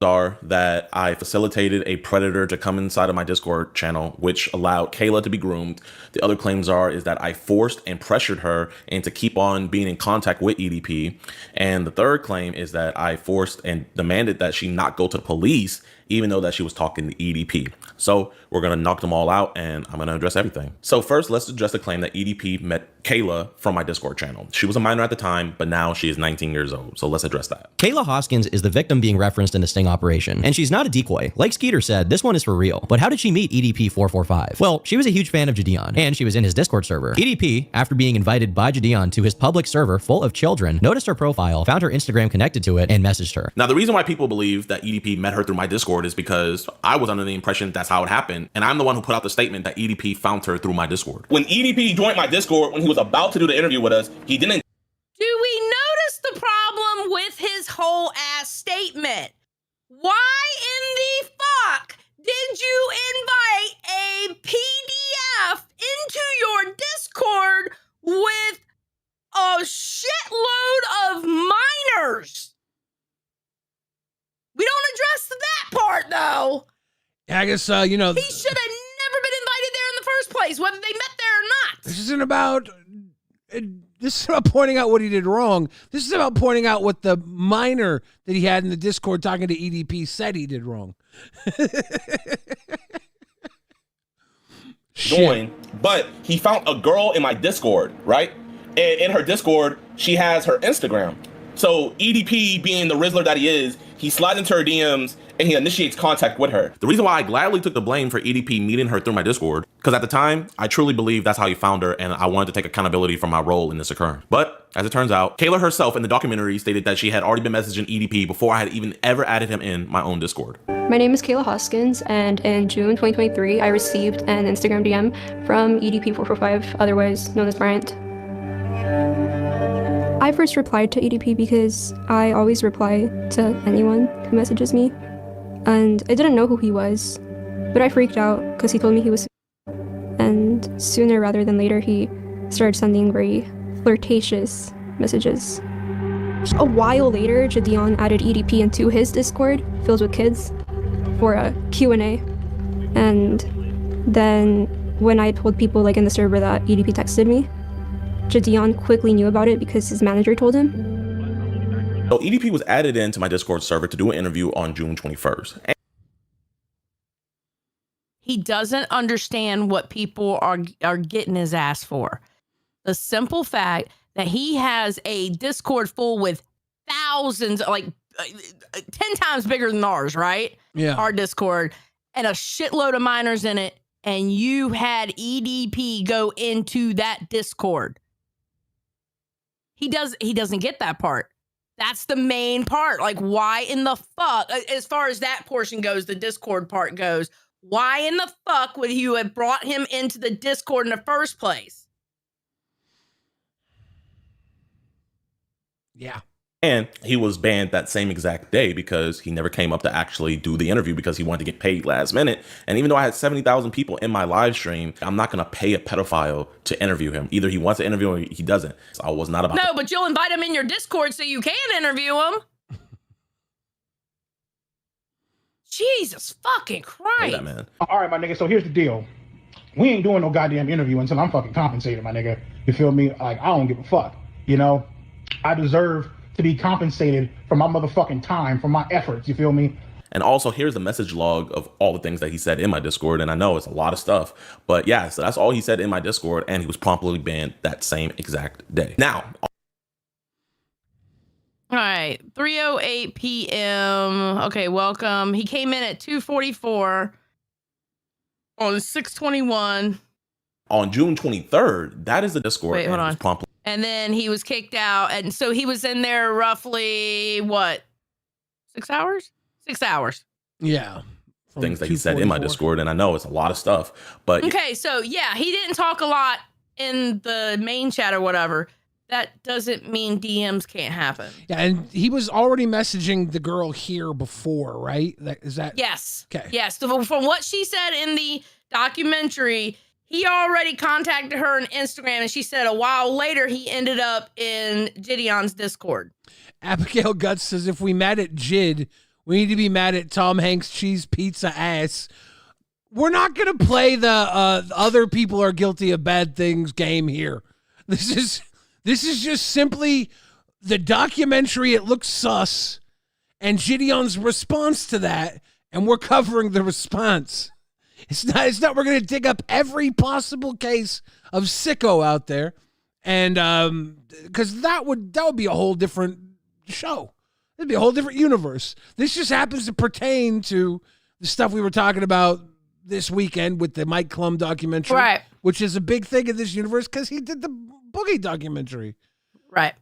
are that I facilitated a predator to come inside of my Discord channel, which allowed Kayla to be groomed. The other claims is that I forced and pressured her into keep on being in contact with EDP. And the third claim is that I forced and demanded that she not go to the police, even though that she was talking to EDP. So we're going to knock them all out, and I'm going to address everything. So first, let's address the claim that EDP met Kayla from my Discord channel. She was a minor at the time, but now she is 19 years old. So let's address that. Kayla Hoskins is the victim being referenced in the sting operation, and she's not a decoy. Like Skeeter said, this one is for real. But how did she meet EDP445? Well, she was a huge fan of Jidion, and she was in his Discord server. EDP, after being invited by Jidion to his public server full of children, noticed her profile, found her Instagram connected to it, and messaged her. Now, the reason why people believe that EDP met her through my Discord is because I was under the impression that's how it happened, and I'm the one who put out the statement that EDP found her through my Discord. When EDP joined my Discord, when he was about to do the interview with us, he didn't. do we notice the problem with his whole ass statement? Why in the fuck did you invite a PDF into your Discord with a shitload of minors? We don't address that part, though. I guess, he should have never been invited there in the first place, whether they met there or not. This isn't about... This is about pointing out what he did wrong. This is about pointing out what the minor that he had in the Discord talking to EDP said he did wrong. But he found a girl in my Discord, right? And in her Discord, she has her Instagram. So EDP, being the Rizzler that he is, he slides into her DMs and he initiates contact with her. The reason why I gladly took the blame for EDP meeting her through my Discord, because at the time, I truly believe that's how he found her, and I wanted to take accountability for my role in this occurring. But as it turns out, Kayla herself in the documentary stated that she had already been messaging EDP before I had even ever added him in my own Discord. My name is Kayla Hoskins, and in June 2023, I received an Instagram DM from EDP445, otherwise known as Bryant. I first replied to EDP because I always reply to anyone who messages me, and I didn't know who he was, but I freaked out because he told me he was, and sooner rather than later he started sending very flirtatious messages. A while later, Jidion added EDP into his Discord filled with kids for a Q&A, and then when I told people like in the server that EDP texted me, Jidion quickly knew about it because his manager told him. So EDP was added into my Discord server to do an interview on June 21st. He doesn't understand what people are getting his ass for. The simple fact that he has a Discord full with thousands, like 10 times bigger than ours, right? Yeah. Our Discord, and a shitload of minors in it, and you had EDP go into that Discord. He doesn't get that part. That's the main part. Like, why in the fuck, as far as that portion goes, the Discord part goes, why in the fuck would you have brought him into the Discord in the first place? Yeah. And he was banned that same exact day because he never came up to actually do the interview because he wanted to get paid last minute. And even though I had 70,000 people in my live stream, I'm not going to pay a pedophile to interview him. Either he wants to interview him or he doesn't. So I was not about No, but you'll invite him in your Discord so you can interview him. Jesus fucking Christ. that, man. All right, my nigga, so here's the deal. We ain't doing no goddamn interview until I'm fucking compensated, my nigga. You feel me? Like, I don't give a fuck. You know? I deserve to be compensated for my motherfucking time, for my efforts, you feel me? And also, here's the message log of all the things that he said in my Discord. And I know it's a lot of stuff, but yeah, so that's all he said in my Discord. And he was promptly banned that same exact day. Now, all right, 3:08 p.m. Okay, welcome. He came in at 2:44 on 6/21. On June 23rd, that is the Discord. Wait, hold on. Promptly. And then he was kicked out. And so he was in there roughly, what, 6 hours? 6 hours. Yeah. Things that he said in my Discord. And I know it's a lot of stuff, but okay, so yeah, he didn't talk a lot in the main chat or whatever. That doesn't mean DMs can't happen. Yeah, and he was already messaging the girl here before, right? Is that? Yes. Okay. Yes. So from what she said in the documentary, he already contacted her on Instagram, and she said a while later he ended up in Jidion's Discord. Abigail Guts says, if we mad at Jid, we need to be mad at Tom Hanks' cheese pizza ass. We're not going to play the other people are guilty of bad things game here. This is just simply the documentary. It looks sus, and Jidion's response to that, and we're covering the response. It's not. We're going to dig up every possible case of sicko out there, and because that would be a whole different show. It'd be a whole different universe. This just happens to pertain to the stuff we were talking about this weekend with the Mike Klum documentary, right? Which is a big thing in this universe because he did the Boogie documentary. Right.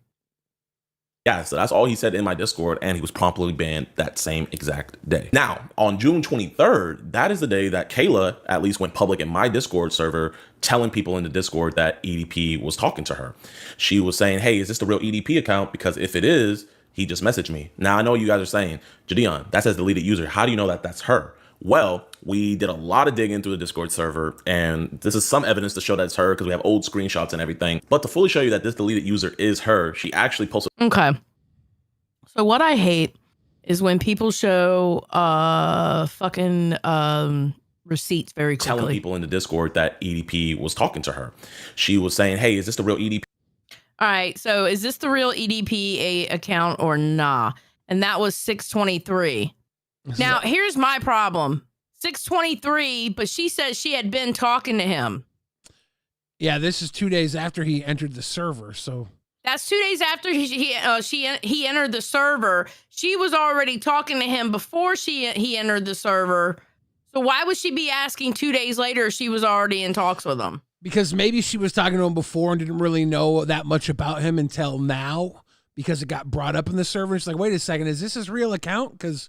Yeah, so that's all he said in my Discord, and he was promptly banned that same exact day. Now, on June 23rd, that is the day that Kayla at least went public in my Discord server, telling people in the Discord that EDP was talking to her. She was saying, hey, is this the real EDP account? Because if it is, he just messaged me. Now, I know you guys are saying, Jidion, that says deleted user. How do you know that that's her? Well, we did a lot of digging through the Discord server, and this is some evidence to show that it's her because we have old screenshots and everything. But to fully show you that this deleted user is her, she actually posted. Okay. So what I hate is when people show fucking receipts very quickly. Telling people in the Discord that EDP was talking to her. She was saying, hey, is this the real EDP? All right. So is this the real EDP account or nah? And that was 6/23. Now, here's my problem. 6/23, but she says she had been talking to him. Yeah, this is 2 days after he entered the server, so that's 2 days after he entered the server. She was already talking to him before he entered the server. So why would she be asking 2 days later if she was already in talks with him? Because maybe she was talking to him before and didn't really know that much about him until now because it got brought up in the server. She's like, wait a second, is this his real account? Because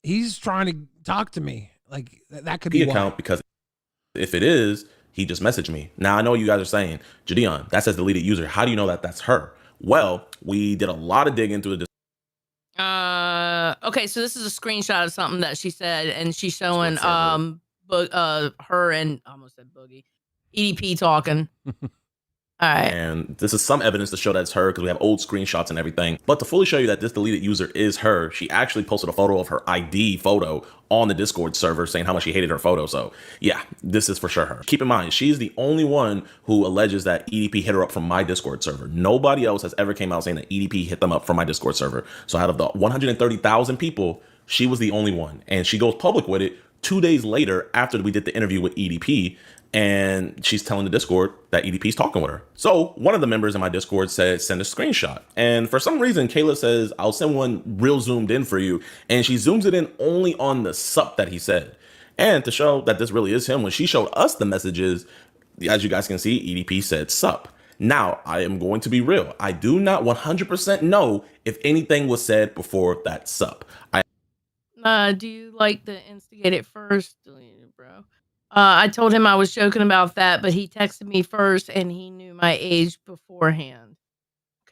he's trying to talk to me. Like, that could be the account, because if it is, he just messaged me. Now, I know you guys are saying, Jidion, that says deleted user. How do you know that that's her? Well, we did a lot of digging through the okay, so this is a screenshot of something that she said, and she's showing her and I almost said Boogie EDP talking. All right. And this is some evidence to show that it's her because we have old screenshots and everything. But to fully show you that this deleted user is her, she actually posted a photo of her ID photo on the Discord server saying how much she hated her photo. So yeah, this is for sure her. Keep in mind, she's the only one who alleges that EDP hit her up from my Discord server. Nobody else has ever came out saying that EDP hit them up from my Discord server. So out of the 130,000 people, she was the only one. And she goes public with it 2 days later after we did the interview with EDP. And she's telling the Discord that EDP's talking with her. So one of the members in my Discord said, send a screenshot. And for some reason, Kayla says, I'll send one real zoomed in for you. And she zooms it in only on the sup that he said. And to show that this really is him, when she showed us the messages, as you guys can see, EDP said sup. Now, I am going to be real. I do not 100% know if anything was said before that sup. Do you like the instigate it first, bro? I told him I was joking about that, but he texted me first and he knew my age beforehand.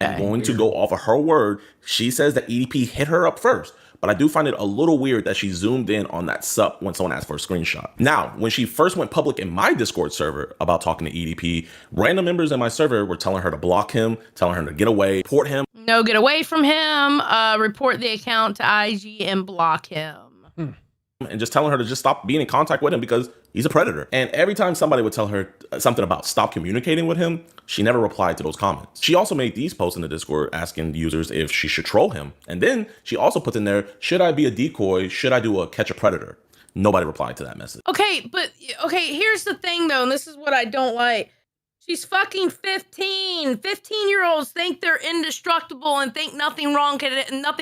Okay. I'm going to go off of her word. She says that EDP hit her up first, but I do find it a little weird that she zoomed in on that sup when someone asked for a screenshot. Now, when she first went public in my Discord server about talking to EDP, random members in my server were telling her to block him, telling her to get away, report him. No, get away from him, report the account to IG and block him. and just telling her to just stop being in contact with him because he's a predator. And every time somebody would tell her something about stop communicating with him, she never replied to those comments. She also made these posts in the Discord asking users if she should troll him. And then she also put in there, should I be a decoy? Should I do a catch a predator? Nobody replied to that message. Okay, here's the thing though, and this is what I don't like. She's fucking 15. 15-year-olds think they're indestructible and think nothing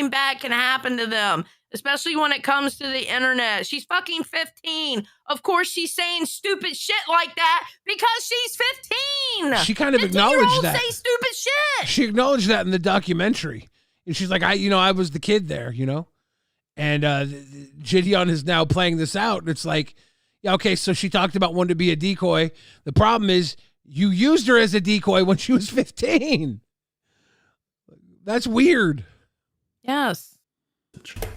bad can happen to them, especially when it comes to the internet. She's fucking 15. Of course she's saying stupid shit like that because she's 15. She kind of acknowledged that. Say stupid shit. She acknowledged that in the documentary. And she's like, I was the kid there, And Jidion is now playing this out. And it's like, yeah, okay, so she talked about wanting to be a decoy. The problem is you used her as a decoy when she was 15. That's weird. Yes.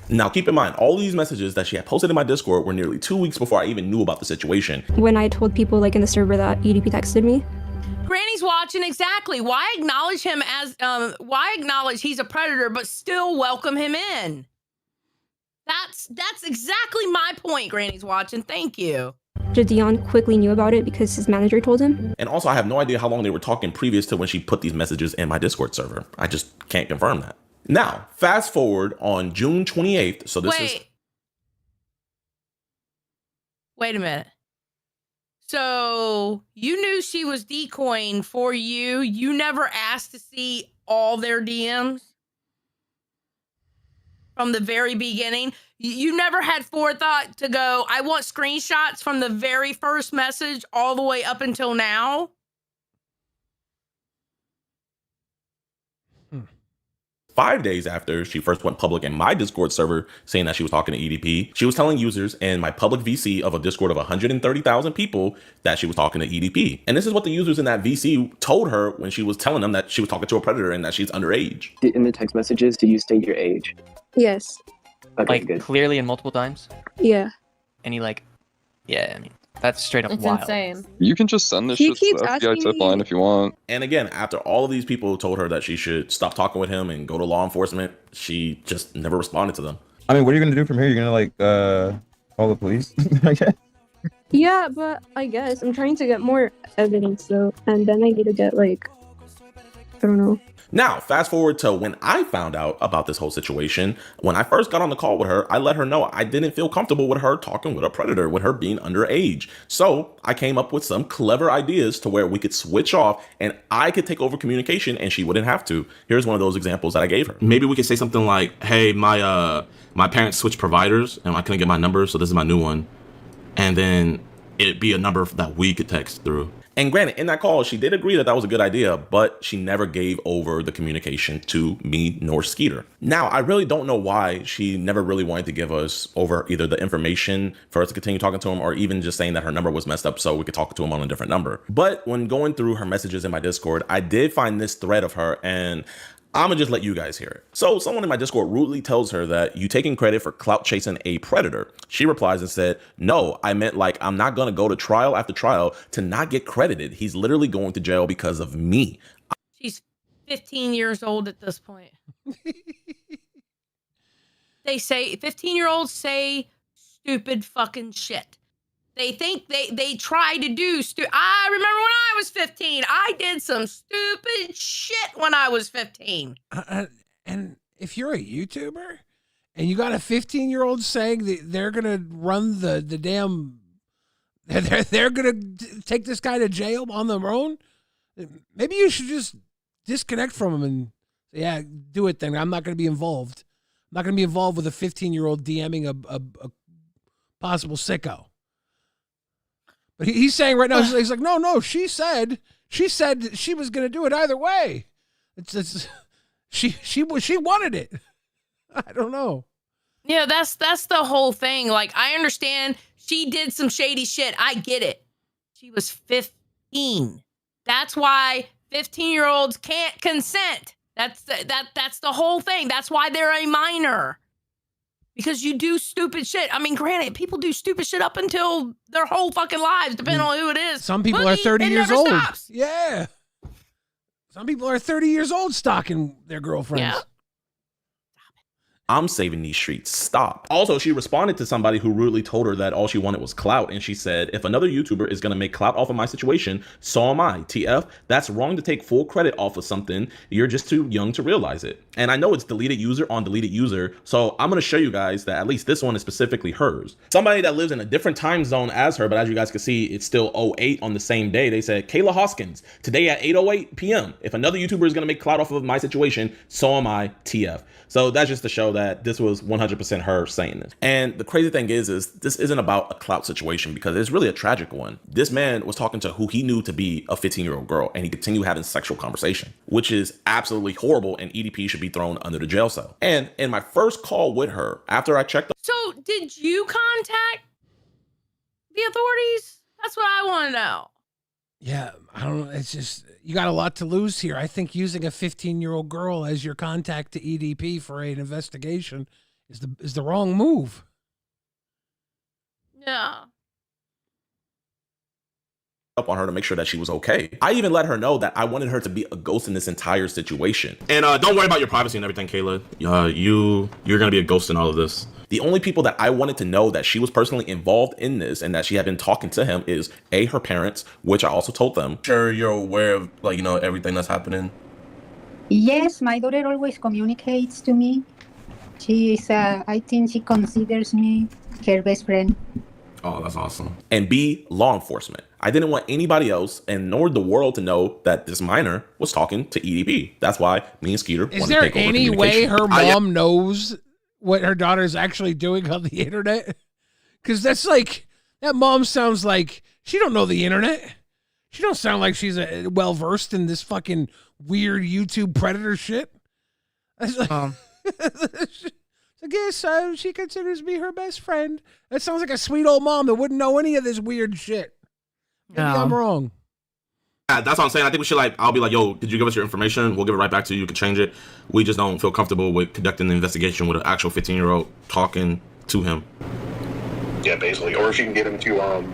Now, keep in mind, all these messages that she had posted in my Discord were nearly 2 weeks before I even knew about the situation. When I told people like in the server that EDP texted me. Granny's watching exactly. Why acknowledge him as, why acknowledge he's a predator, but still welcome him in? That's exactly my point, Granny's watching. Thank you. Jidion quickly knew about it because his manager told him. And also, I have no idea how long they were talking previous to when she put these messages in my Discord server. I just can't confirm that. Now, fast forward on June 28th. So this is... Wait a minute. So you knew she was decoying for you. You never asked to see all their DMs? From the very beginning, you never had forethought to go, I want screenshots from the very first message all the way up until now? 5 days after she first went public in my Discord server saying that she was talking to EDP, she was telling users in my public VC of a Discord of 130,000 people that she was talking to EDP. And this is what the users in that VC told her when she was telling them that she was talking to a predator and that she's underage. In the text messages, did you state your age? Yes. Okay, like, good. Clearly and multiple times? Yeah. And he yeah, I mean, that's straight up it's wild. Insane. You can just send this shit to the FBI tip line if you want. And again, after all of these people told her that she should stop talking with him and go to law enforcement, she just never responded to them. I mean, what are you going to do from here? You're going to, call the police? I guess. Yeah, but I guess I'm trying to get more evidence, though. And then I need to get, I don't know. Now, fast forward to when I found out about this whole situation. When I first got on the call with her, I let her know I didn't feel comfortable with her talking with a predator, with her being underage. So I came up with some clever ideas to where we could switch off and I could take over communication and she wouldn't have to. Here's one of those examples that I gave her. Maybe we could say something like, hey, my parents switched providers and I couldn't get my number, so this is my new one. And then it'd be a number that we could text through. And granted, in that call, she did agree that that was a good idea, but she never gave over the communication to me nor Skeeter. Now, I really don't know why she never really wanted to give us over either the information for us to continue talking to him or even just saying that her number was messed up so we could talk to him on a different number. But when going through her messages in my Discord, I did find this thread of her and I'm gonna just let you guys hear it. So someone in my Discord rudely tells her that you taking credit for clout chasing a predator. She replies and said, no, I meant I'm not gonna go to trial after trial to not get credited. He's literally going to jail because of me. She's 15 years old at this point. They say 15-year-olds say stupid fucking shit. They think they try to do I remember when I was 15, I did some stupid shit when I was 15. And if you're a YouTuber and you got a 15-year-old saying that they're going to run the damn, they're going to take this guy to jail on their own, maybe you should just disconnect from him and say, yeah, do it then. I'm not going to be involved. I'm not going to be involved with a 15-year-old DMing a possible sicko. But he's saying right now, he's like, no, she said she was going to do it either way. She wanted it. I don't know. Yeah, that's the whole thing. I understand she did some shady shit. I get it. She was 15. That's why 15-year-olds can't consent. That's the whole thing. That's why they're a minor. Because you do stupid shit. I mean, granted, people do stupid shit up until their whole fucking lives, depending on who it is. Some people are 30 years old. Stops. Yeah. Some people are 30 years old stalking their girlfriends. I'm saving these streets. Stop. Also, she responded to somebody who rudely told her that all she wanted was clout. And she said, if another YouTuber is going to make clout off of my situation, so am I. TF, that's wrong to take full credit off of something. You're just too young to realize it. And I know it's deleted user on deleted user. So I'm going to show you guys that at least this one is specifically hers. Somebody that lives in a different time zone as her, but as you guys can see, it's still 08 on the same day. They said, Kayla Hoskins, today at 8:08 p.m. If another YouTuber is going to make clout off of my situation, so am I. TF. So that's just to show that this was 100% her saying this. And the crazy thing is this isn't about a clout situation because it's really a tragic one. This man was talking to who he knew to be a 15-year-old girl, and he continued having sexual conversation, which is absolutely horrible, and EDP should be thrown under the jail cell. And in my first call with her, after I checked... So did you contact the authorities? That's what I want to know. Yeah, I don't know. It's just, you got a lot to lose here. I think using a 15-year-old girl as your contact to EDP for an investigation is the wrong move. Yeah. Up on her to make sure that she was okay. I even let her know that I wanted her to be a ghost in this entire situation. And don't worry about your privacy and everything, Kayla. You're gonna be a ghost in all of this. The only people that I wanted to know that she was personally involved in this and that she had been talking to him is her parents, which I also told them. Sure, you're aware of everything that's happening. Yes, my daughter always communicates to me. She is, I think she considers me her best friend. Oh, that's awesome. And B, law enforcement. I didn't want anybody else and nor the world to know that this minor was talking to EDP. That's why me and Skeeter Is there any way her mom knows what her daughter is actually doing on the internet? Because that's like, that mom sounds like she don't know the internet. She don't sound like she's well-versed in this fucking weird YouTube predator shit. That's like, I guess she considers me her best friend. That sounds like a sweet old mom that wouldn't know any of this weird shit. Maybe I'm wrong. Yeah, that's what I'm saying. I think we should I'll be like, yo, did you give us your information? We'll give it right back to you. You can change it. We just don't feel comfortable with conducting the investigation with an actual 15-year-old talking to him. Yeah, basically. Or she can get him to,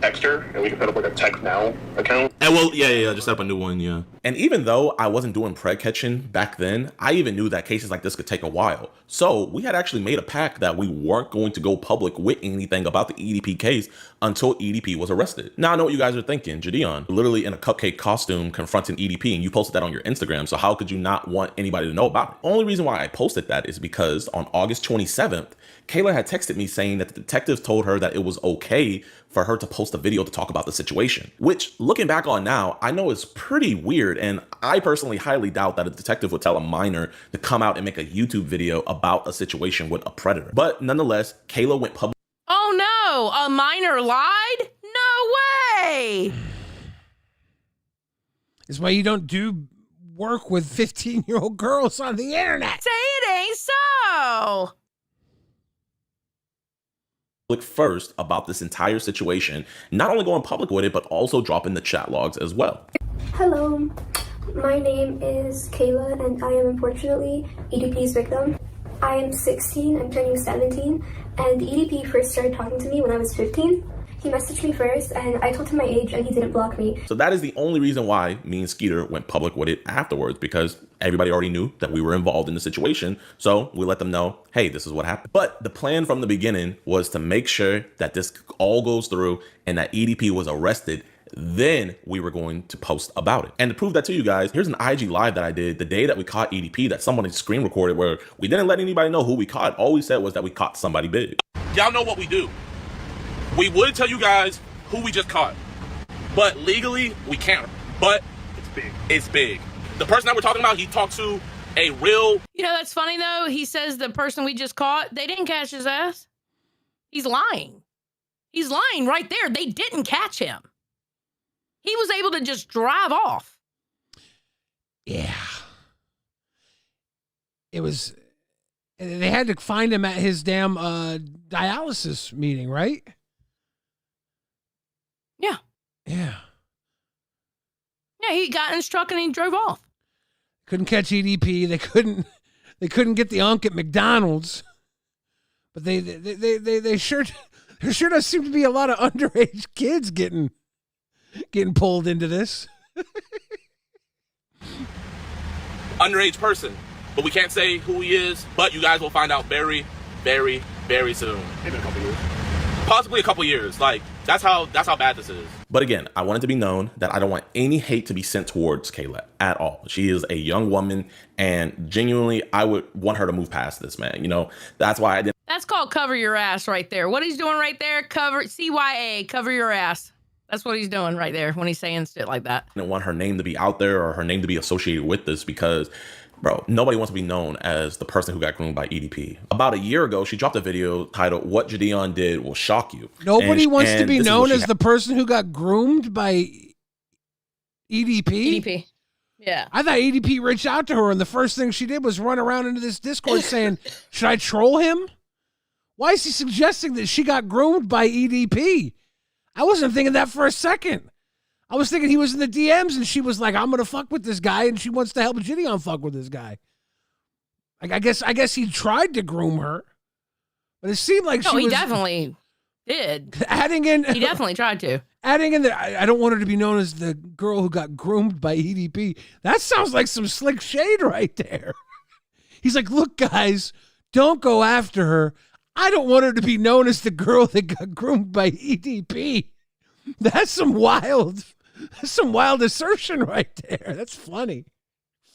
text her, and we can put up a text now account. And well, yeah, just set up a new one, yeah. And even though I wasn't doing preg catching back then, I even knew that cases like this could take a while. So we had actually made a pact that we weren't going to go public with anything about the EDP case until EDP was arrested. Now I know what you guys are thinking. Jidion, literally in a cupcake costume confronting EDP, and you posted that on your Instagram, so how could you not want anybody to know about it? Only reason why I posted that is because on August 27th, Kayla had texted me saying that the detectives told her that it was okay for her to post a video to talk about the situation, which looking back on now, I know is pretty weird. And I personally highly doubt that a detective would tell a minor to come out and make a YouTube video about a situation with a predator. But nonetheless, Kayla went public. Oh no, a minor lied? No way. That's why you don't do work with 15-year-old girls on the internet. Say it ain't so. First about this entire situation, not only going public with it, but also dropping the chat logs as well. Hello, my name is Kayla and I am unfortunately EDP's victim. I am 16, I'm turning 17, and EDP first started talking to me when I was 15. He messaged me first and I told him my age and he didn't block me. So that is the only reason why me and Skeeter went public with it afterwards, because everybody already knew that we were involved in the situation. So we let them know, hey, this is what happened. But the plan from the beginning was to make sure that this all goes through and that EDP was arrested. Then we were going to post about it. And to prove that to you guys, here's an IG live that I did the day that we caught EDP that somebody screen recorded, where we didn't let anybody know who we caught. All we said was that we caught somebody big. Y'all know what we do. We would tell you guys who we just caught, but legally we can't. But it's big. It's big. The person that we're talking about, he talked to a real... You know, that's funny though. He says the person we just caught, they didn't catch his ass. He's lying. He's lying right there. They didn't catch him. He was able to just drive off. Yeah. It was... They had to find him at his damn dialysis meeting, right? Yeah. Yeah. Yeah, he got in his truck and he drove off. Couldn't catch EDP. They couldn't get the unk at McDonald's. But they sure there sure does seem to be a lot of underage kids getting underage person. but we can't say who he is. But you guys will find out very, very, very soon. Maybe in a couple years. Possibly a couple years. Like, that's how bad this is. But again, I want it to be known that I don't want any hate to be sent towards Kayla at all. She is a young woman, and genuinely, I would want her to move past this, man. You know, that's why I didn't. That's called cover your ass right there. What he's doing right there, CYA, cover your ass. That's what he's doing right there when he's saying shit like that. I didn't want her name to be out there or her name to be associated with this because, bro, nobody wants to be known as the person who got groomed by EDP. About a year ago, she dropped a video titled "What Jidion Did Will Shock You." Nobody wants to be known as the person who got groomed by EDP? EDP. Yeah. I thought EDP reached out to her, and the first thing she did was run around into this Discord saying, should I troll him? Why is he suggesting that she got groomed by EDP? I wasn't thinking that for a second. I was thinking he was in the DMs, and she was like, I'm going to fuck with this guy, and she wants to help Jidion fuck with this guy. Like, I guess he tried to groom her, but it seemed like he definitely did. He definitely tried to. Adding in that, I don't want her to be known as the girl who got groomed by EDP. That sounds like some slick shade right there. He's like, look, guys, don't go after her. I don't want her to be known as the girl that got groomed by EDP. That's some wild assertion right there. That's funny.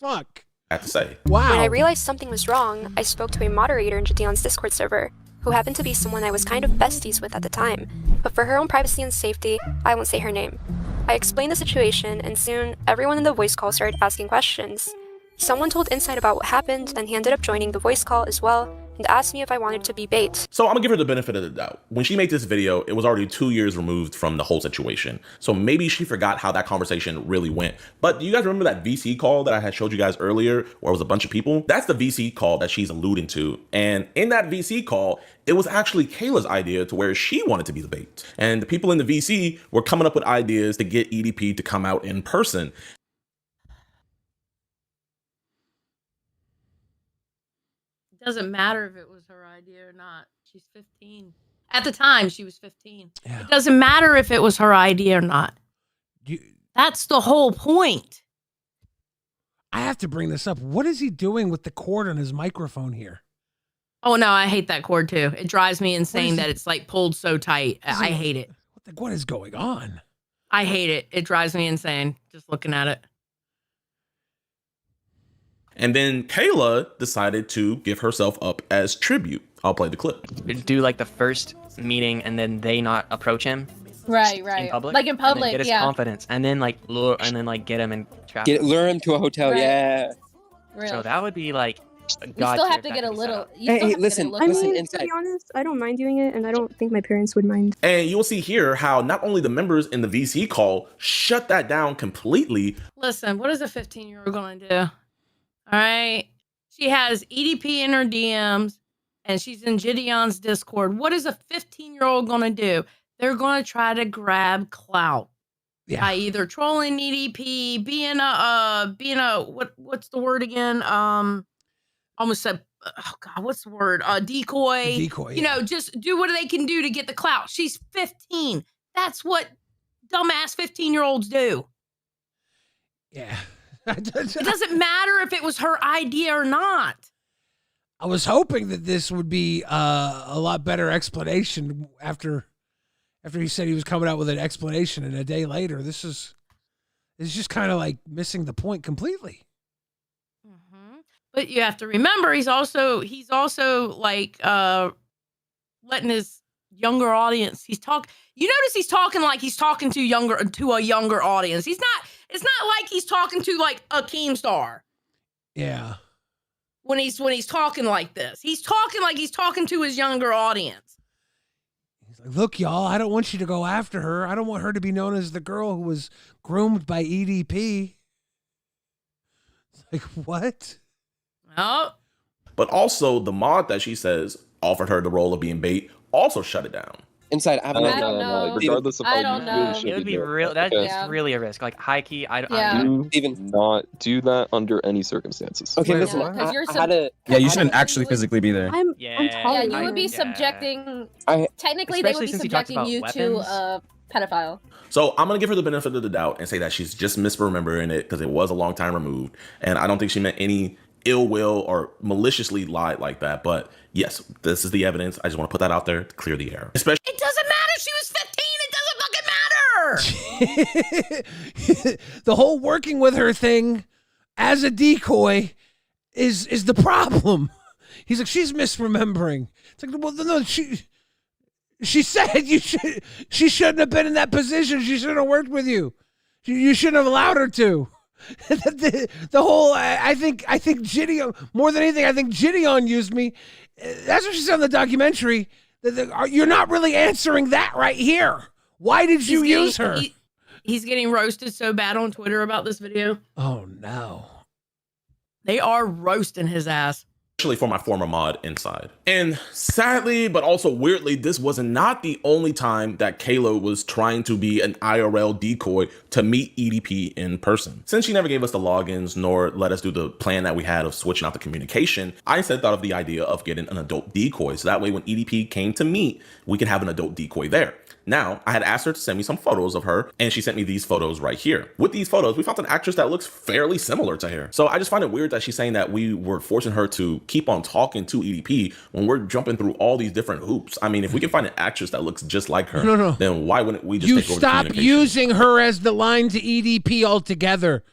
Fuck. I have to say. Wow. When I realized something was wrong, I spoke to a moderator in Jidion's Discord server, who happened to be someone I was kind of besties with at the time. But for her own privacy and safety, I won't say her name. I explained the situation, and soon, everyone in the voice call started asking questions. Someone told Insight about what happened, and he ended up joining the voice call as well, and asked me if I wanted to be bait. So I'm gonna give her the benefit of the doubt. When she made this video, it was already 2 years removed from the whole situation. So maybe she forgot how that conversation really went. But do you guys remember that VC call that I had showed you guys earlier where it was a bunch of people? That's the VC call that she's alluding to. And in that VC call, it was actually Kayla's idea to where she wanted to be the bait. And the people in the VC were coming up with ideas to get EDP to come out in person. It doesn't matter if it was her idea or not. She's 15. At the time, she was 15. Yeah. It doesn't matter if it was her idea or not. That's the whole point. I have to bring this up. What is he doing with the cord on his microphone here? Oh, no, I hate that cord, too. It drives me insane that it's, like, pulled so tight. I hate it. What is going on? I hate it. It drives me insane just looking at it. And then Kayla decided to give herself up as tribute. I'll play the clip. Do like the first meeting and then they not approach him. Right. In public. Like in public, get his confidence, and then like lure, and then like get him and trap. Lure him to a hotel. Right. Yeah. Real. So that would be like. You still have to get a little. Hey, listen. I mean, to be honest, I don't mind doing it, and I don't think my parents would mind. And you'll see here how not only the members in the VC call shut that down completely. Listen, what is a 15-year-old going to do? All right. She has EDP in her DMs and she's in Jidion's Discord. What is a 15-year-old going to do? They're going to try to grab clout by either trolling EDP, being a what's the word again? Almost said, oh God, what's the word? Decoy. Decoy. You know, just do what they can do to get the clout. She's 15. That's what dumbass 15-year-olds do. Yeah. It doesn't matter if it was her idea or not. I was hoping that this would be a lot better explanation after he said he was coming out with an explanation, and a day later, this is just kind of like missing the point completely. Mm-hmm. But you have to remember, he's also like letting his younger audience. You notice he's talking like he's talking to a younger audience. It's not like he's talking to like a Keemstar. Yeah. When he's talking like this, he's talking like he's talking to his younger audience. He's like, look, y'all, I don't want you to go after her. I don't want her to be known as the girl who was groomed by EDP. It's like, what? Oh. But also the mod that she says offered her the role of being bait also shut it down. Inside, I don't know. Regardless of I don't know. It would be real. That's really a risk. Like high key, Do even not do that under any circumstances. Okay, Wait, listen. because you're Yeah, you shouldn't actually physically be there. Yeah, you would be subjecting. Technically, they would be subjecting you to a pedophile. So I'm going to give her the benefit of the doubt and say that she's just misremembering it because it was a long time removed. And I don't think she meant any ill will or maliciously lied like that. But yes, this is the evidence. I just want to put that out there to clear the air. Especially, It doesn't matter. She was 15. It doesn't fucking matter. The whole working with her thing as a decoy is the problem. He's like, she's misremembering. It's like, well, no, she said she shouldn't have been in that position. She shouldn't have worked with you. You shouldn't have allowed her to. The whole, I think Jidion, more than anything, I think Jidion used me. That's what she said in the documentary. You're not really answering that right here. Why did you use her? He's getting roasted so bad on Twitter about this video. Oh, no. They are roasting his ass. Especially for my former mod inside. And sadly, but also weirdly, this was not the only time that Kayla was trying to be an IRL decoy to meet EDP in person. Since she never gave us the logins nor let us do the plan that we had of switching out the communication, I instead thought of the idea of getting an adult decoy. So that way when EDP came to meet, we could have an adult decoy there. Now, I had asked her to send me some photos of her, and she sent me these photos right here. With these photos, we found an actress that looks fairly similar to her. So I just find it weird that she's saying that we were forcing her to keep on talking to EDP when we're jumping through all these different hoops. I mean, if we can find an actress that looks just like her, then why wouldn't we just take over the communication? You stop using her as the line to EDP altogether.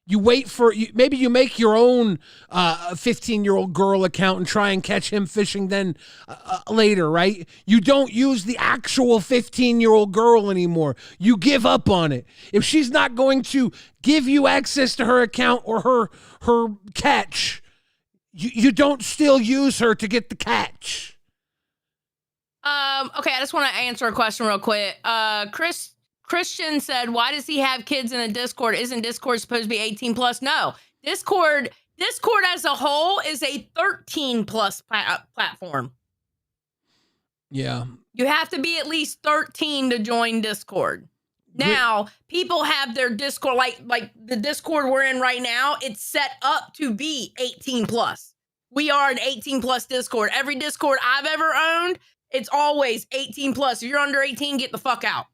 You wait for, maybe you make your own 15-year-old girl account and try and catch him fishing then later, right? You don't use the actual 15-year-old girl anymore. You give up on it. If she's not going to give you access to her account or her catch, you don't still use her to get the catch. Okay, I just want to answer a question real quick. Christian said, why does he have kids in a Discord? Isn't Discord supposed to be 18 plus? No, Discord as a whole is a 13 plus platform. Yeah. You have to be at least 13 to join Discord. Now, people have their Discord, like the Discord we're in right now, it's set up to be 18 plus. We are an 18 plus Discord. Every Discord I've ever owned, it's always 18 plus. If you're under 18, get the fuck out.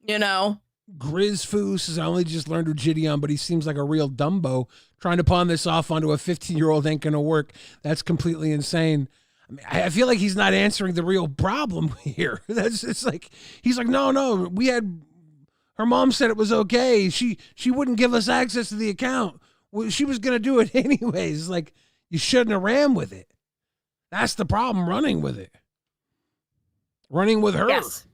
You know, Grizzfoo says, I only just learned with Jidion, but he seems like a real Dumbo. Trying to pawn this off onto a 15-year-old ain't going to work. That's completely insane. I mean, I feel like he's not answering the real problem here. It's like, he's like, no, we had, her mom said it was okay. She wouldn't give us access to the account. Well, she was going to do it anyways. Like, you shouldn't have ran with it. That's the problem, running with it. Running with her. Yes.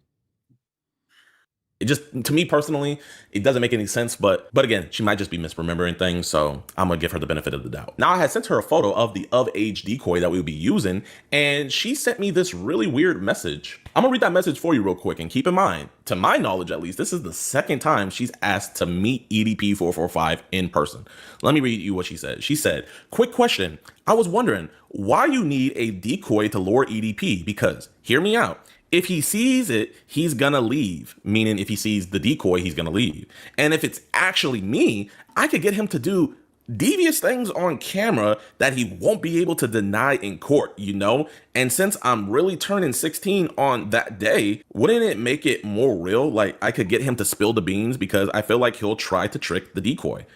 It just, to me personally, it doesn't make any sense. But again, she might just be misremembering things. So I'm going to give her the benefit of the doubt. Now, I had sent her a photo of the of-age decoy that we would be using. And she sent me this really weird message. I'm going to read that message for you real quick. And keep in mind, to my knowledge at least, this is the second time she's asked to meet EDP445 in person. Let me read you what she said. She said, quick question. I was wondering why you need a decoy to lure EDP because, hear me out. If he sees it, he's gonna leave. Meaning if he sees the decoy, he's gonna leave. And if it's actually me, I could get him to do devious things on camera that he won't be able to deny in court, you know? And since I'm really turning 16 on that day, wouldn't it make it more real? Like I could get him to spill the beans because I feel like he'll try to trick the decoy.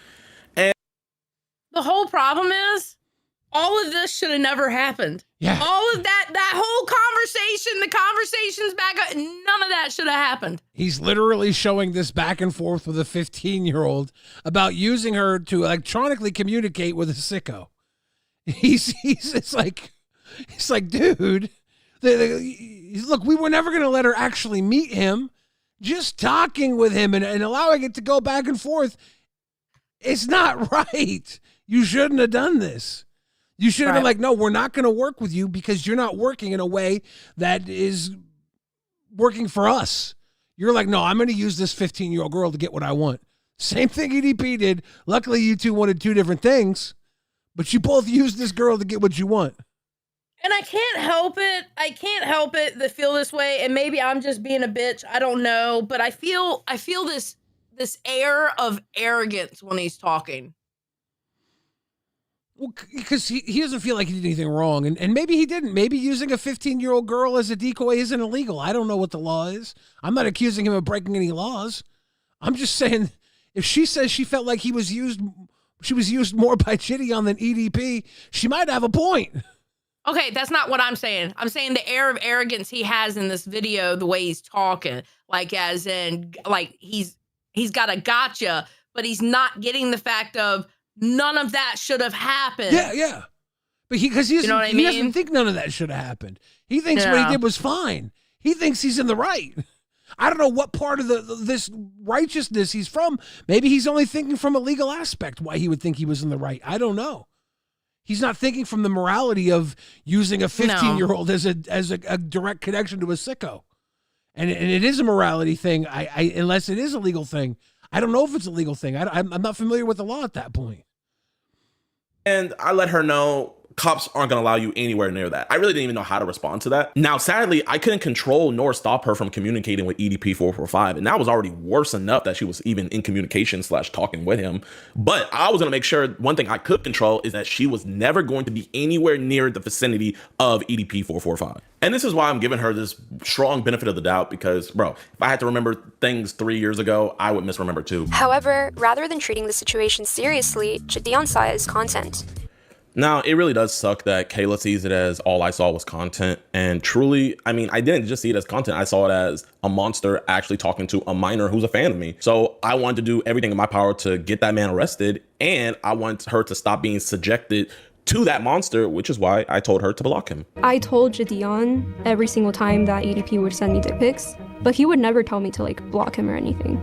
And the whole problem is, all of this should have never happened. Yeah. All of that whole conversation, the conversations back up, none of that should have happened. He's literally showing this back and forth with a 15-year-old about using her to electronically communicate with a sicko. It's like, dude, look, we were never going to let her actually meet him. Just talking with him and allowing it to go back and forth, it's not right. You shouldn't have done this. You should have been like, no, we're not going to work with you because you're not working in a way that is working for us. You're like, no, I'm going to use this 15-year-old girl to get what I want. Same thing EDP did. Luckily, you two wanted two different things, but you both used this girl to get what you want. And I can't help it. I can't help it to feel this way. And maybe I'm just being a bitch. I don't know. But I feel this air of arrogance when he's talking. Well, because he doesn't feel like he did anything wrong. And maybe he didn't. Maybe using a 15-year-old girl as a decoy isn't illegal. I don't know what the law is. I'm not accusing him of breaking any laws. I'm just saying, if she says she felt like he was used, she was used more by Jidion than EDP, she might have a point. Okay, that's not what I'm saying. I'm saying the air of arrogance he has in this video, the way he's talking, like as in, like he's got a gotcha, but he's not getting the fact of none of that should have happened. Yeah. But he doesn't think none of that should have happened. He thinks what he did was fine. He thinks he's in the right. I don't know what part of this righteousness he's from. Maybe he's only thinking from a legal aspect why he would think he was in the right. I don't know. He's not thinking from the morality of using a 15-year-old as a direct connection to a sicko. And it is a morality thing, unless it is a legal thing. I don't know if it's a legal thing. I'm not familiar with the law at that point. And I let her know cops aren't going to allow you anywhere near that. I really didn't even know how to respond to that. Now, sadly, I couldn't control nor stop her from communicating with EDP445. And that was already worse enough that she was even in communication / talking with him. But I was going to make sure one thing I could control is that she was never going to be anywhere near the vicinity of EDP445. And this is why I'm giving her this strong benefit of the doubt because, bro, if I had to remember things 3 years ago, I would misremember too. However, rather than treating the situation seriously, Jidion saw it as content. Now, it really does suck that Kayla sees it as all I saw was content. And truly, I mean, I didn't just see it as content. I saw it as a monster actually talking to a minor who's a fan of me. So I wanted to do everything in my power to get that man arrested. And I want her to stop being subjected to that monster, which is why I told her to block him. I told Jidion every single time that EDP would send me dick pics, but he would never tell me to like block him or anything.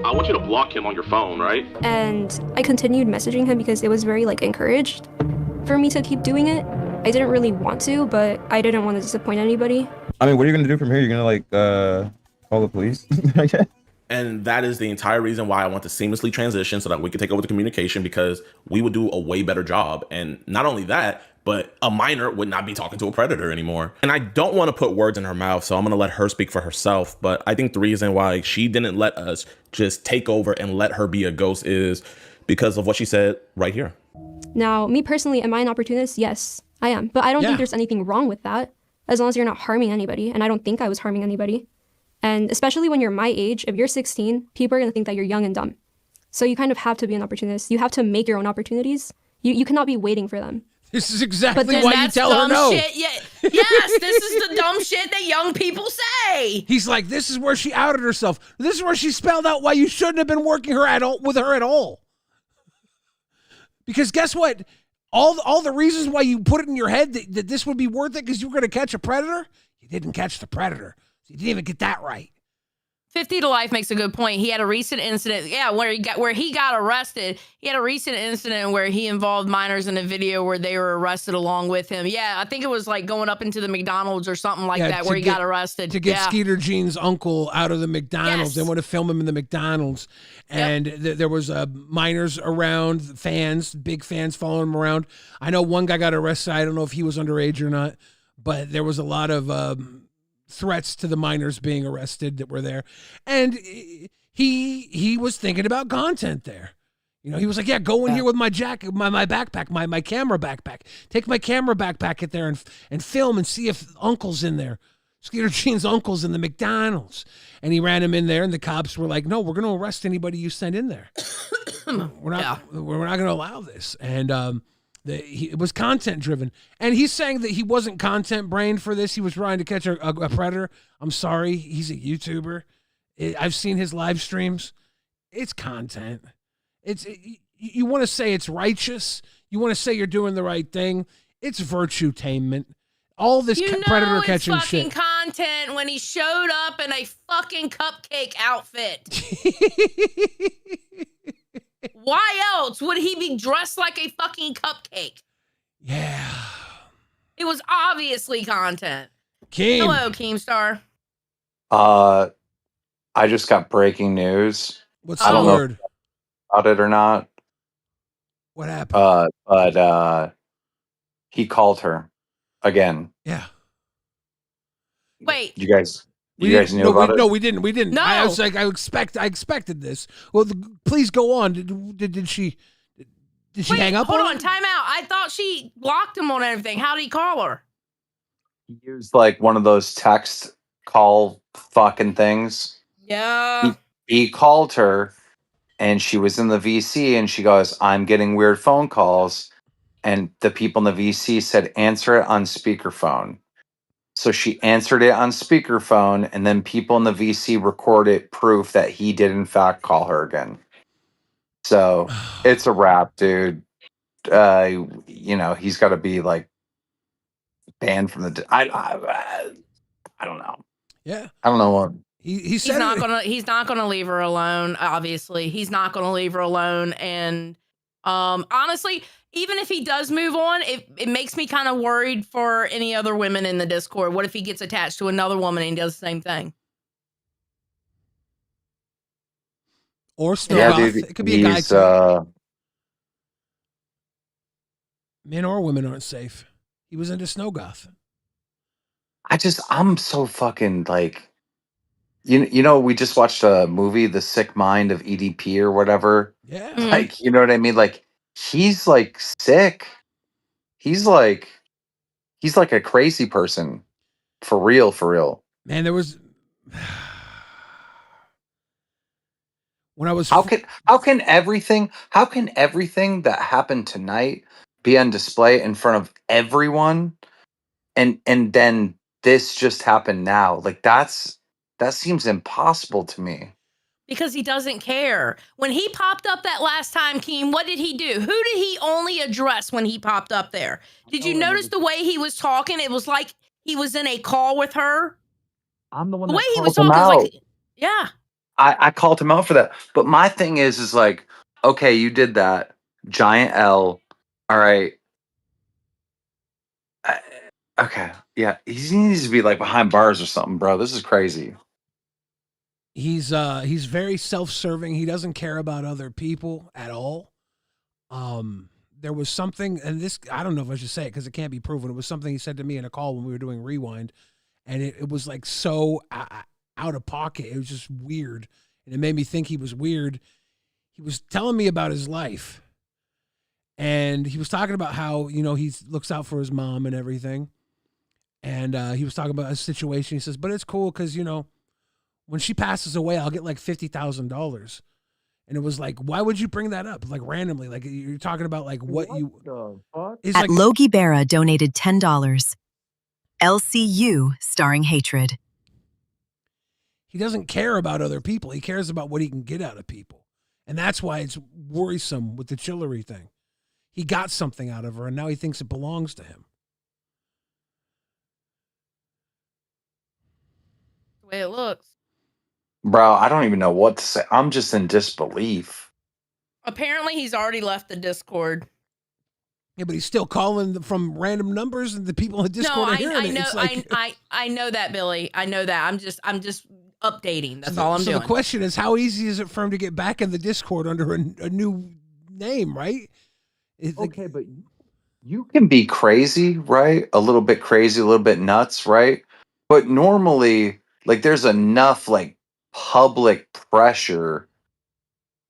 I want you to block him on your phone, right? And I continued messaging him because it was very like encouraged for me to keep doing it. I didn't really want to, but I didn't want to disappoint anybody. I mean, what are you gonna do from here? You're gonna like call the police? And that is the entire reason why I want to seamlessly transition so that we can take over the communication, because we would do a way better job. And not only that, but a minor would not be talking to a predator anymore. And I don't want to put words in her mouth, so I'm going to let her speak for herself. But I think the reason why she didn't let us just take over and let her be a ghost is because of what she said right here. Now, me personally, am I an opportunist? Yes, I am. But I don't think there's anything wrong with that, as long as you're not harming anybody. And I don't think I was harming anybody. And especially when you're my age, if you're 16, people are going to think that you're young and dumb. So you kind of have to be an opportunist. You have to make your own opportunities. You cannot be waiting for them. This is exactly why you tell her no. Shit. Yes, this is the dumb shit that young people say. He's like, this is where she outed herself. This is where she spelled out why you shouldn't have been working with her at all. Because guess what? All the reasons why you put it in your head that this would be worth it because you were going to catch a predator, you didn't catch the predator. You didn't even get that right. 50 to Life makes a good point. He had a recent incident, where he got arrested. He had a recent incident where he involved minors in a video where they were arrested along with him. Yeah, I think it was like going up into the McDonald's or something like that where he got arrested. To get Skeeter Jean's uncle out of the McDonald's. They want to film him in the McDonald's. And there was minors around, fans, big fans following him around. I know one guy got arrested. I don't know if he was underage or not. But there was a lot of threats to the minors being arrested that were there, and he was thinking about content there. You know, he was like, "Yeah, go in here with my jacket, my backpack, my camera backpack. Take my camera backpack in there and film and see if Uncle's in there. Skeeter Jean's uncle's in the McDonald's." And he ran him in there, and the cops were like, "No, we're going to arrest anybody you send in there. We're not going to allow this." And it was content driven, and he's saying that he wasn't content brained for this. He was trying to catch a predator. I'm sorry, he's a YouTuber. I've seen his live streams. It's content. You want to say it's righteous. You want to say you're doing the right thing. It's virtue-tainment. All this predator catching shit. It's fucking content when he showed up in a fucking cupcake outfit. Why else would he be dressed like a fucking cupcake? Yeah. It was obviously content. Keem. Hello, Keemstar. I just got breaking news. What's the word? Know about it or not. What happened? But he called her again. Yeah. Wait. You guys knew about it? No, we didn't. We didn't. No. I was like, I expected this. Well, please go on. Did she hang up on him? Hold on, time out. I thought she blocked him on everything. How did he call her? He used like one of those text call fucking things. Yeah. He called her and she was in the VC, and she goes, "I'm getting weird phone calls," and the people in the VC said, "Answer it on speakerphone." So she answered it on speakerphone, and then people in the VC recorded proof that he did in fact call her again. So it's a wrap, dude. He's got to be like banned from the. I don't know. Yeah, I don't know what. He's not gonna leave her alone. Obviously, he's not gonna leave her alone. And honestly, even if he does move on, it makes me kind of worried for any other women in the Discord. What if he gets attached to another woman and does the same thing? Or Snow Goth. It could be a guy too. Men or women aren't safe. He was into Snow Goth. I'm so fucking like, we just watched a movie, The Sick Mind of EDP or whatever. Yeah. Like, you know what I mean? Like, he's like sick. He's like a crazy person. For real, for real. Man, there was when I was how can everything that happened tonight be on display in front of everyone, and then this just happened now? Like, that seems impossible to me. Because he doesn't care. When he popped up that last time, Keem, what did he do? Who did he only address when he popped up there? Did you notice the way he was talking? It was like he was in a call with her. I'm the one the that way he called was him talking out. was like, yeah. I called him out for that. But my thing is like, okay, you did that. Giant L. All right. Okay. Yeah. He needs to be like behind bars or something, bro. This is crazy. He's very self-serving. He doesn't care about other people at all. There was something, and this, I don't know if I should say it because it can't be proven. It was something he said to me in a call when we were doing Rewind, and it was like so out of pocket. It was just weird, and it made me think he was weird. He was telling me about his life, and he was talking about how, he looks out for his mom and everything, and he was talking about a situation. He says, but it's cool because, when she passes away, I'll get like $50,000. And it was like, why would you bring that up? Like randomly, like you're talking about like what you. The fuck? At Logie Berra donated $10. LCU starring hatred. He doesn't care about other people. He cares about what he can get out of people. And that's why it's worrisome with the Chillery thing. He got something out of her, and now he thinks it belongs to him. The way it looks. Bro, I don't even know what to say. I'm just in disbelief. Apparently, he's already left the Discord. Yeah, but he's still calling from random numbers, and the people in the Discord are hearing it. Know, it's like, I know that, Billy. I know that. I'm just updating. That's all I'm doing. So the question is, how easy is it for him to get back in the Discord under a new name, right? Okay, but you can be crazy, right? A little bit crazy, a little bit nuts, right? But normally, like, there's enough like public pressure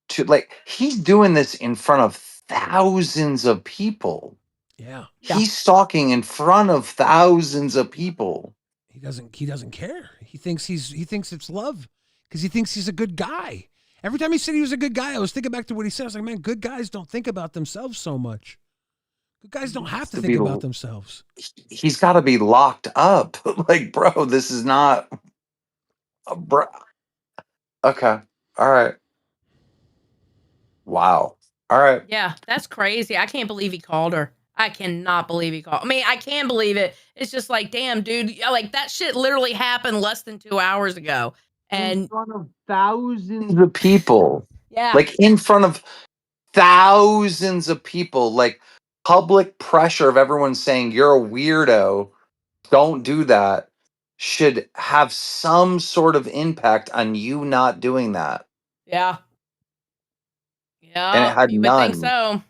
to, like, he's doing this in front of thousands of people. Yeah. He's stalking in front of thousands of people. He doesn't care. He thinks it's love because he thinks he's a good guy. Every time he said he was a good guy, I was thinking back to what he said. I was like, man, good guys don't think about themselves so much. Good guys don't have to think about themselves. He's got to be locked up. Like, bro, this is not bro. Okay. All right. Wow. All right. Yeah, that's crazy. I can't believe he called her. I cannot believe he called. I mean, I can believe it. It's just like, damn, dude. Like, that shit literally happened less than 2 hours ago. And in front of thousands of people. Yeah. Like, in front of thousands of people. Like, public pressure of everyone saying you're a weirdo, don't do that, should have some sort of impact on you not doing that. Yeah. Yeah. And it had you none. would think so.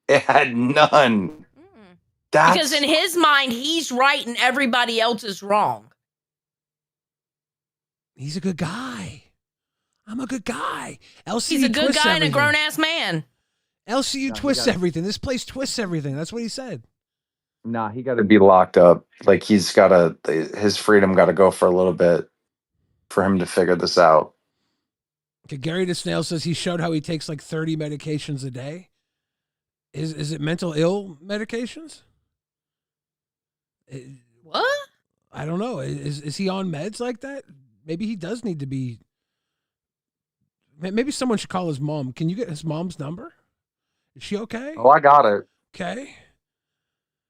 It had none. Because in his mind, he's right and everybody else is wrong. He's a good guy. I'm a good guy. LCU He's a good guy and a everything. grown-ass man. LCU twists everything. This place twists everything. That's what he said. Nah, he got to be locked up. Like, his freedom got to go for a little bit for him to figure this out. Okay, Gary the Snail says he showed how he takes like 30 medications a day. Is it mental ill medications? What? I don't know. Is he on meds like that? Maybe he does need to be. Maybe someone should call his mom. Can you get his mom's number? Is she okay? Oh, I got it. Okay.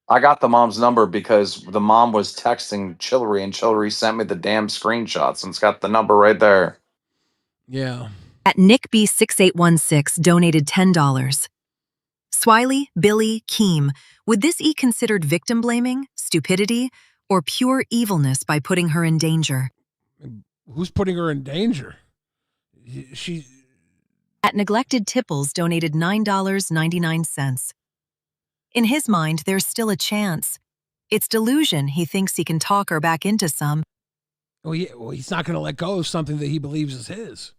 I got the mom's number because the mom was texting Chillery, and Chillery sent me the damn screenshots, and it's got the number right there. Yeah. At Nick B6816 donated $10. Swiley, Billy, Keem, would this be considered victim blaming, stupidity, or pure evilness by putting her in danger? Who's putting her in danger? She. At Neglected Tipples donated $9.99. In his mind, there's still a chance. It's delusion. He thinks he can talk her back into some. Well, he's not going to let go of something that he believes is his.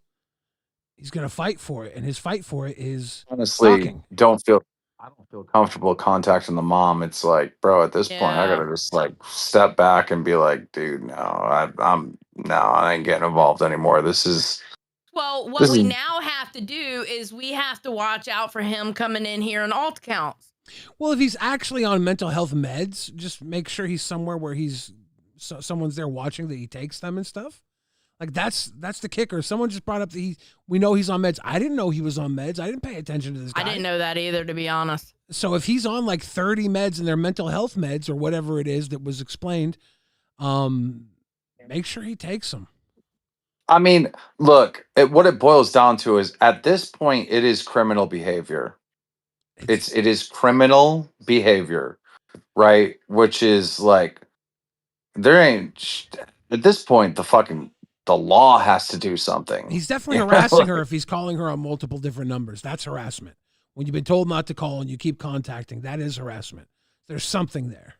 He's going to fight for it, and his fight for it is Honestly, stalking. I don't feel comfortable contacting the mom. It's like, bro, at this point, I gotta just like step back and be like, dude, no, I ain't getting involved anymore. This is. Well, what we now have to do is we have to watch out for him coming in here on alt accounts. Well, if he's actually on mental health meds, just make sure he's somewhere where someone's there watching that he takes them and stuff. Like that's the kicker. Someone just brought up that we know he's on meds. I didn't know he was on meds. I didn't pay attention to this guy. I didn't know that either, to be honest. So if he's on like 30 meds and they're mental health meds or whatever it is that was explained, make sure he takes them. I mean, look, what it boils down to is at this point, it is criminal behavior. It is criminal behavior, right? Which is like, there ain't, at this point, the law has to do something. He's definitely harassing her if he's calling her on multiple different numbers. That's harassment. When you've been told not to call and you keep contacting, that is harassment. There's something there.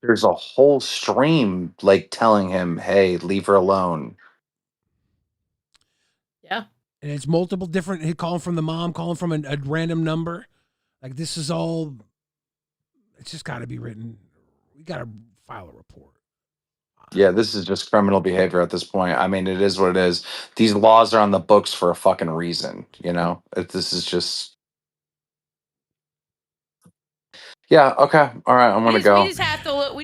There's a whole stream like telling him, hey, leave her alone. Yeah. And it's multiple different, he calling from the mom, calling from a random number. Like this is all, it's just got to be written. We got to file a report. Yeah, this is just criminal behavior at this point. I mean, it is what it is. These laws are on the books for a fucking reason, you know? This is just. Yeah, okay. All right, I'm going to go. We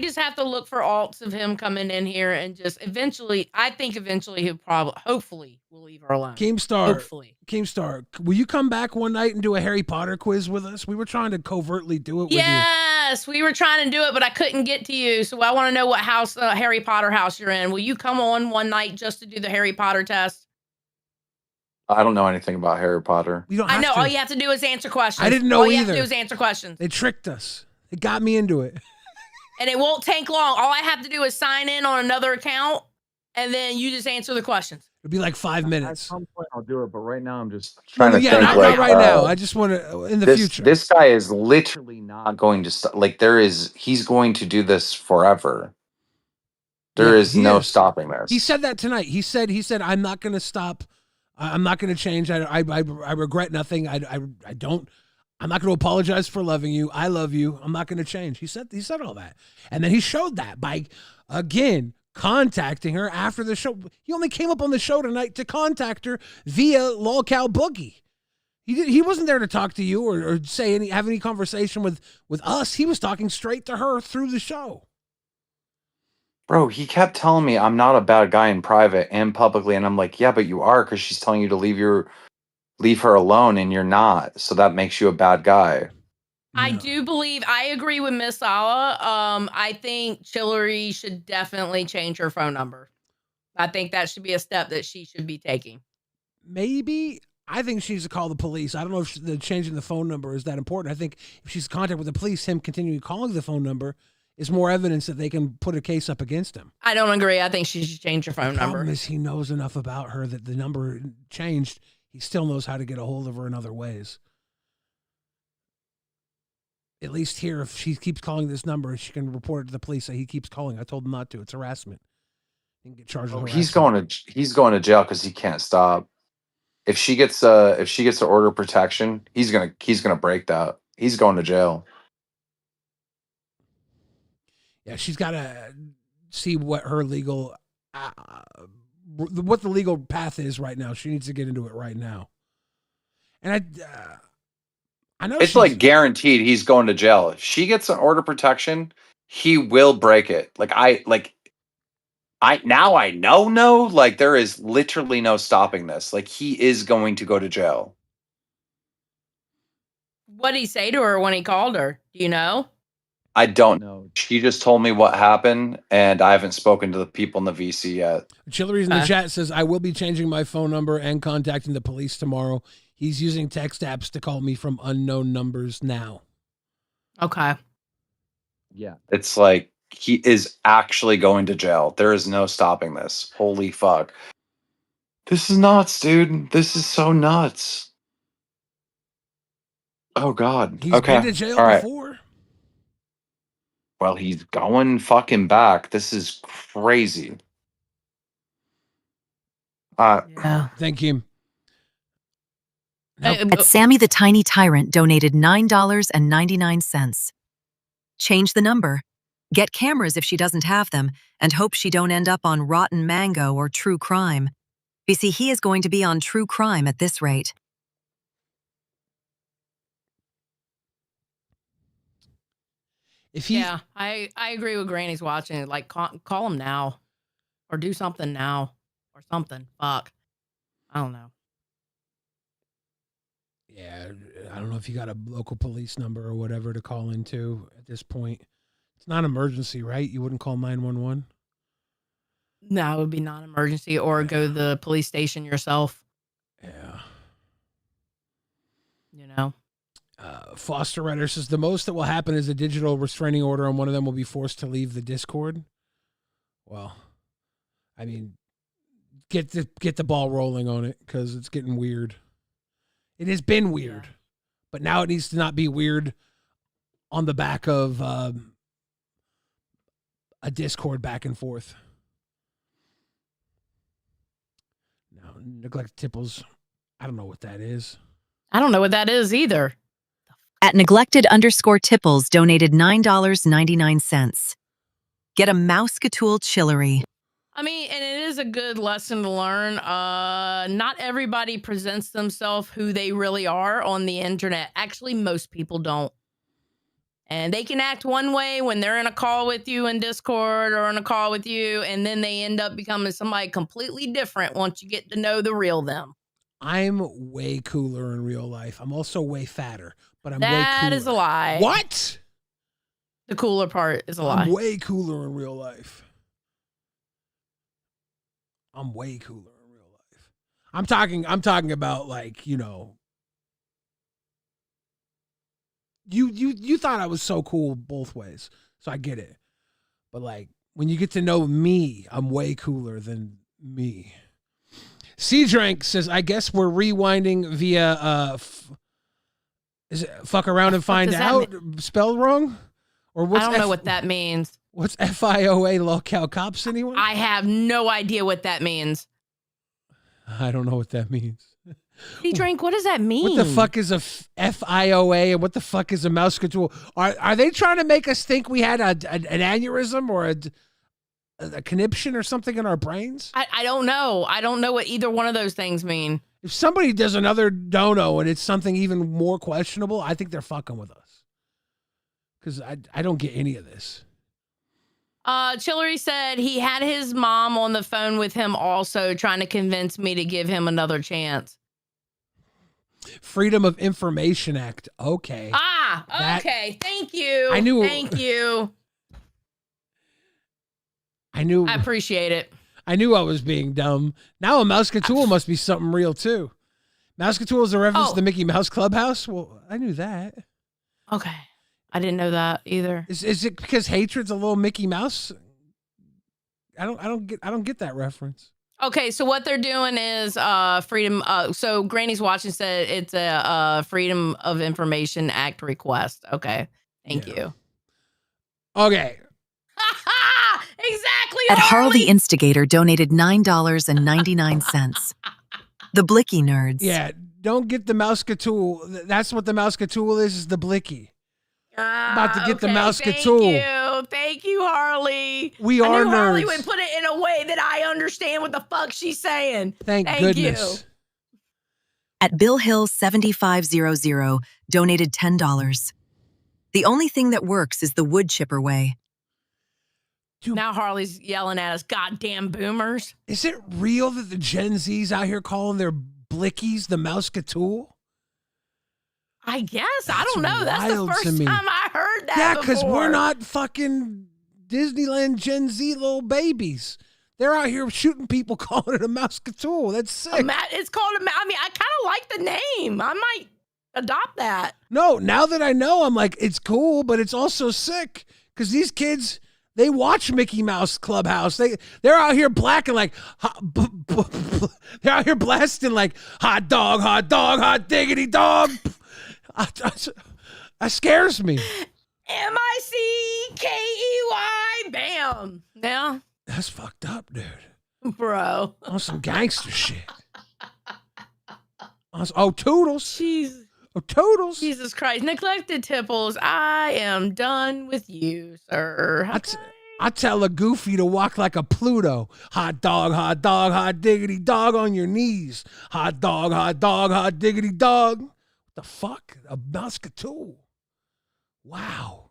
just have to look for alts of him coming in here and just eventually, I think eventually hopefully we'll leave her alone. Keemstar, will you come back one night and do a Harry Potter quiz with us? We were trying to covertly do it with you. Yes, we were trying to do it, but I couldn't get to you. So I want to know what house, Harry Potter house you're in. Will you come on one night just to do the Harry Potter test? I don't know anything about Harry Potter. You don't have I know. to. All you have to do is answer questions. I didn't know all either. You have to do is answer questions. They tricked us. It got me into it. And it won't take long. All I have to do is sign in on another account, and then you just answer the questions. It'll be like 5 minutes. At some point I'll do it, but right now I'm just trying to think. Not right now. I just want to in the future. This guy is literally not going to stop. Like he's going to do this forever. There is no stopping this. He said that tonight. He said I'm not going to stop. I'm not going to change. I regret nothing. I'm not going to apologize for loving you. I love you. I'm not going to change. He said all that. And then he showed that by, again, contacting her after the show. He only came up on the show tonight to contact her via Lolcow Boogie. He wasn't there to talk to you or have any conversation with us. He was talking straight to her through the show. Bro, he kept telling me I'm not a bad guy in private and publicly. And I'm like, yeah, but you are, because she's telling you to leave her alone and you're not. So that makes you a bad guy. I agree with Miss Sala. I think Chillery should definitely change her phone number. I think that should be a step that she should be taking. Maybe. I think she needs to call the police. I don't know if changing the phone number is that important. I think if she's in contact with the police, him continuing calling the phone number is more evidence that they can put a case up against him. I don't agree. I think she should change her phone number. The problem is he knows enough about her that the number changed. He still knows how to get a hold of her in other ways. At least here, if she keeps calling this number, she can report it to the police. Say he keeps calling. I told him not to. It's harassment. He can get charged with harassment. He's going to jail because he can't stop. If she gets to order protection, he's gonna break that. He's going to jail. Yeah, she's got to see what her legal what the legal path is right now. She needs to get into it right now. And I know it's like guaranteed he's going to jail. If she gets an order of protection, he will break it. Now I know, like there is literally no stopping this. Like he is going to go to jail. What did he say to her when he called her? Do you know? I don't know. She just told me what happened, and I haven't spoken to the people in the VC yet. Chillary's in the chat says, I will be changing my phone number and contacting the police tomorrow. He's using text apps to call me from unknown numbers now. Okay. Yeah. It's like he is actually going to jail. There is no stopping this. Holy fuck. This is nuts, dude. This is so nuts. Oh, God. He's been to jail before. Well, he's going fucking back. This is crazy. Yeah. Thank you. At Sammy the Tiny Tyrant donated $9.99. Change the number. Get cameras if she doesn't have them, and hope she don't end up on Rotten Mango or True Crime. You see, he is going to be on True Crime at this rate. Yeah, I agree with Granny's watching it. Like, call him now, or do something now, or something. Fuck, I don't know. Yeah, I don't know if you got a local police number or whatever to call into at this point. It's not an emergency, right? You wouldn't call 911? No, it would be non-emergency, or go to the police station yourself. Yeah. You know? Foster Redder says, the most that will happen is a digital restraining order and one of them will be forced to leave the Discord. Well, I mean, get the ball rolling on it because it's getting weird. It has been weird, but now it needs to not be weird on the back of a Discord back and forth. Now, Neglect Tipples, I don't know what that is. I don't know what that is either. At neglected_tipples donated $9.99. Get a Mousecatool Chillery. I mean, and it is a good lesson to learn. Not everybody presents themselves who they really are on the internet. Actually, most people don't. And they can act one way when they're in a call with you in Discord or in a call with you, and then they end up becoming somebody completely different once you get to know the real them. I'm way cooler in real life. I'm also way fatter, but I'm way cooler. That is a lie. What? The cooler part is a lie. I'm way cooler in real life. I'm way cooler in real life. I'm talking about, like, you know, you thought I was so cool both ways, so I get it. But like when you get to know me, I'm way cooler than me. C-Drank says, I guess we're rewinding via is it fuck around and find out spelled wrong? Or what's I don't know what that means. What's FIOA local cops, anyone? I have no idea what that means. I don't know what that means. C-Drink, what does that mean? What the fuck is a FIOA and what the fuck is a Mousecatool? Are they trying to make us think we had an aneurysm or a conniption or something in our brains? I don't know. I don't know what either one of those things mean. If somebody does another dono and it's something even more questionable, I think they're fucking with us. Because I don't get any of this. Chillery said he had his mom on the phone with him also trying to convince me to give him another chance. Freedom of Information Act. Okay. Okay. Thank you. I knew. Thank you. I knew. I appreciate it. I knew I was being dumb. Now a Mousecatool must be something real too. Mousecatool is a reference to the Mickey Mouse Clubhouse. Well, I knew that. Okay. I didn't know that either. Is it because hatred's a little Mickey Mouse? I don't get that reference. Okay, so what they're doing is freedom. So Granny's watching said it's a Freedom of Information Act request. Okay, thank you. Okay. Exactly. At Harl the Instigator donated $9.99. The Blicky Nerds. Yeah, don't get the Mousecatool. That's what the Mousecatool is the Blicky. About to get the Mousecatool. Thank you, Harley. We I are knew Harley nerds. would put it in a way that I understand what the fuck she's saying. Thank goodness. At Bill Hill 7500 donated $10. The only thing that works is the wood chipper way. Now Harley's yelling at us, goddamn boomers. Is it real that the Gen Z's out here calling their blickies the Mousketool? I guess. I don't know. That's the wild to first me. time I heard that. Yeah, because before. we're not fucking Disneyland Gen Z little babies. They're out here shooting people calling it a Mousketool. That's sick. It's called a. I mean, I kind of like the name. I might adopt that. No, now that I know, I'm like, it's cool, but it's also sick because these kids, they watch Mickey Mouse Clubhouse. They're out here blacking like, they're out here blasting like hot dog, hot diggity dog. That scares me. MICKEY, bam. Yeah. That's fucked up, dude. Bro. On some gangster shit. Oh, Toodles. Jeez. Oh, Toodles. Jesus Christ. Neglected Tipples, I am done with you, sir. Okay. I tell a Goofy to walk like a Pluto. Hot dog, hot diggity dog on your knees. Hot dog, hot diggity dog. What the fuck? A Mousketool. Wow.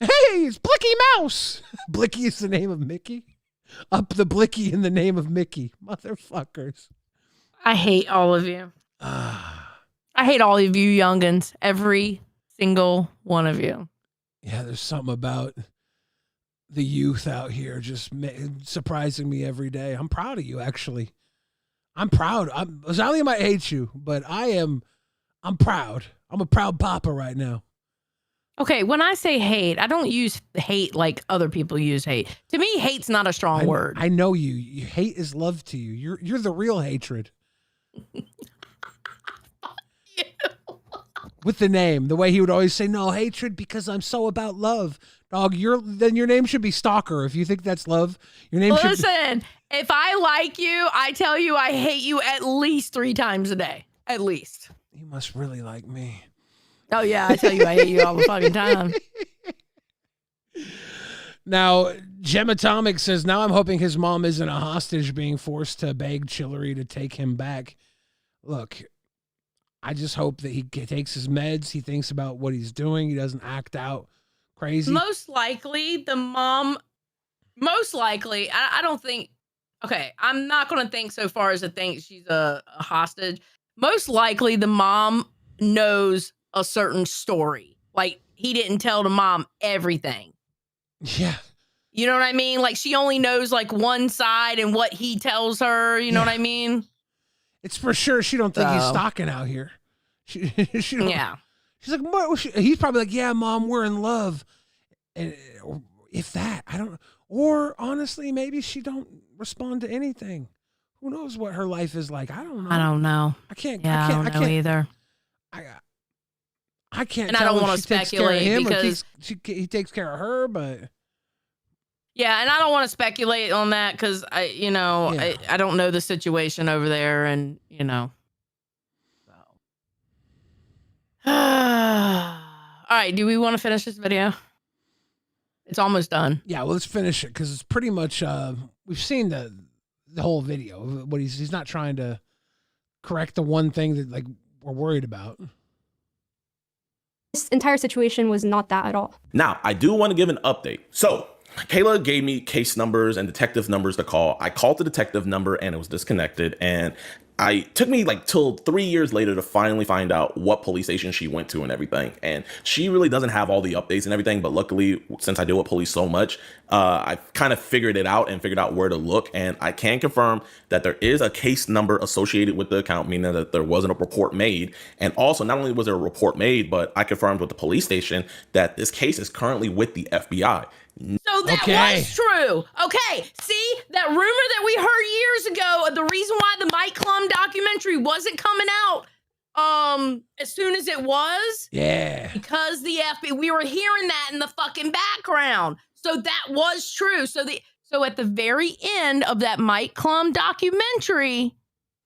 Hey, it's Blicky Mouse. Blicky is the name of Mickey. Up the Blicky in the name of Mickey. Motherfuckers. I hate all of you. I hate all of you youngins. Every single one of you. Yeah, there's something about the youth out here just surprising me every day. I'm proud of you, actually. I'm proud. Zali might hate you, but I'm proud. I'm a proud papa right now. Okay, when I say hate, I don't use hate like other people use hate. To me, hate's not a strong word. I know you. Hate is love to you. You're the real hatred. With the name, the way he would always say, no, hatred because I'm so about love. Dog, then your name should be Stalker. If you think that's love, your name should be... Listen, if I like you, I tell you I hate you at least 3 times a day. At least. You must really like me. Oh, yeah, I tell you I hate you all the fucking time. Now, Gem Atomic says, now I'm hoping his mom isn't a hostage being forced to beg Chillery to take him back. Look, I just hope that he takes his meds. He thinks about what he's doing. He doesn't act out crazy. Most likely, the mom... Most likely, I don't think... Okay, I'm not going to think so far as to think she's a hostage. Most likely, the mom knows a certain story. Like, he didn't tell the mom everything. Yeah. You know what I mean? Like, she only knows, like, one side and what he tells her. You know what I mean? It's for sure she don't think he's stalking out here. She don't, yeah. She's like, what? He's probably like, yeah, Mom, we're in love. And or if that, I don't... Or, honestly, maybe she don't respond to anything. Who knows what her life is like? I don't know. I don't know. I can't. Yeah, I don't know either. I can't. And tell I don't if want to she takes care of speculate him because he takes care of her, but yeah, and I don't want to speculate on that because I don't know the situation over there, and you know. So. All right, do we want to finish this video? It's almost done. Yeah, well, let's finish it because it's pretty much. We've seen the whole video. What he's not trying to correct the one thing that like we're worried about. This entire situation was not that at all. Now, I do want to give an update. So, Kayla gave me case numbers and detective numbers to call. I called the detective number and it was disconnected. And it took me like till 3 years later to finally find out what police station she went to and everything. And she really doesn't have all the updates and everything. But luckily, since I deal with police so much, I kind of figured it out and figured out where to look. And I can confirm that there is a case number associated with the account, meaning that there wasn't a report made. And also, not only was there a report made, but I confirmed with the police station that this case is currently with the FBI. So that was true. Okay, see, that rumor that we heard years ago, the reason why the Mike Klum documentary wasn't coming out as soon as it was, because the FBI, we were hearing that in the fucking background. So that was true. So at the very end of that Mike Klum documentary,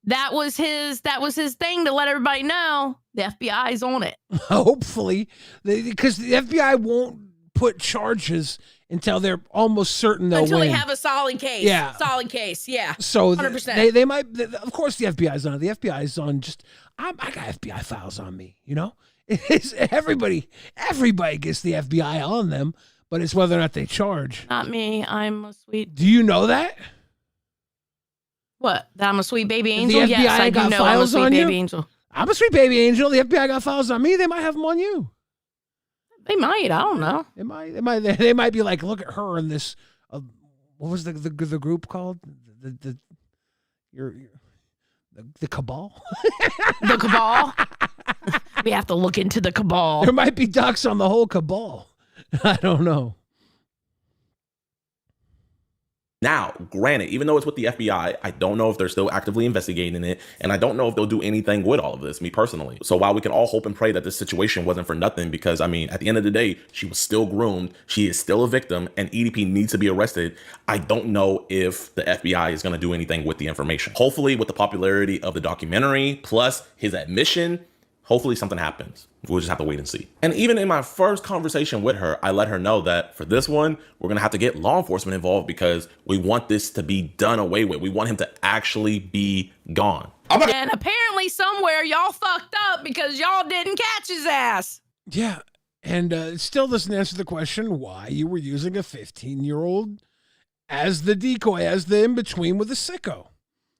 that was his thing to let everybody know the FBI's on it. Hopefully, because the FBI won't put charges until they're almost certain they'll Until win. they have a solid case. Yeah. Solid case. Yeah. So 100%. they might, of course, the FBI's on. The FBI's on. I got FBI files on me. You know, everybody gets the FBI on them, but it's whether or not they charge. Not me. I'm a sweet. Do you know that? What? That I'm a sweet baby angel? The FBI yes, I do got know I'm a files sweet on baby you? angel. I'm a sweet baby angel. The FBI got files on me. They might have them on you. They might. I don't know. They might be like, look at her in this. What was the group called? The cabal. The cabal. We have to look into the cabal. There might be ducks on the whole cabal. I don't know. Now, granted, even though it's with the FBI, I don't know if they're still actively investigating it, and I don't know if they'll do anything with all of this, me personally. So while we can all hope and pray that this situation wasn't for nothing, because, I mean, at the end of the day, she was still groomed, she is still a victim, and EDP needs to be arrested, I don't know if the FBI is going to do anything with the information. Hopefully, with the popularity of the documentary, plus his admission, hopefully something happens. We'll just have to wait and see. And even in my first conversation with her, I let her know that for this one, we're gonna have to get law enforcement involved because we want this to be done away with. We want him to actually be gone. And apparently somewhere y'all fucked up because y'all didn't catch his ass. Yeah, and it still doesn't answer the question why you were using a 15-year-old as the decoy, as the in-between with a sicko.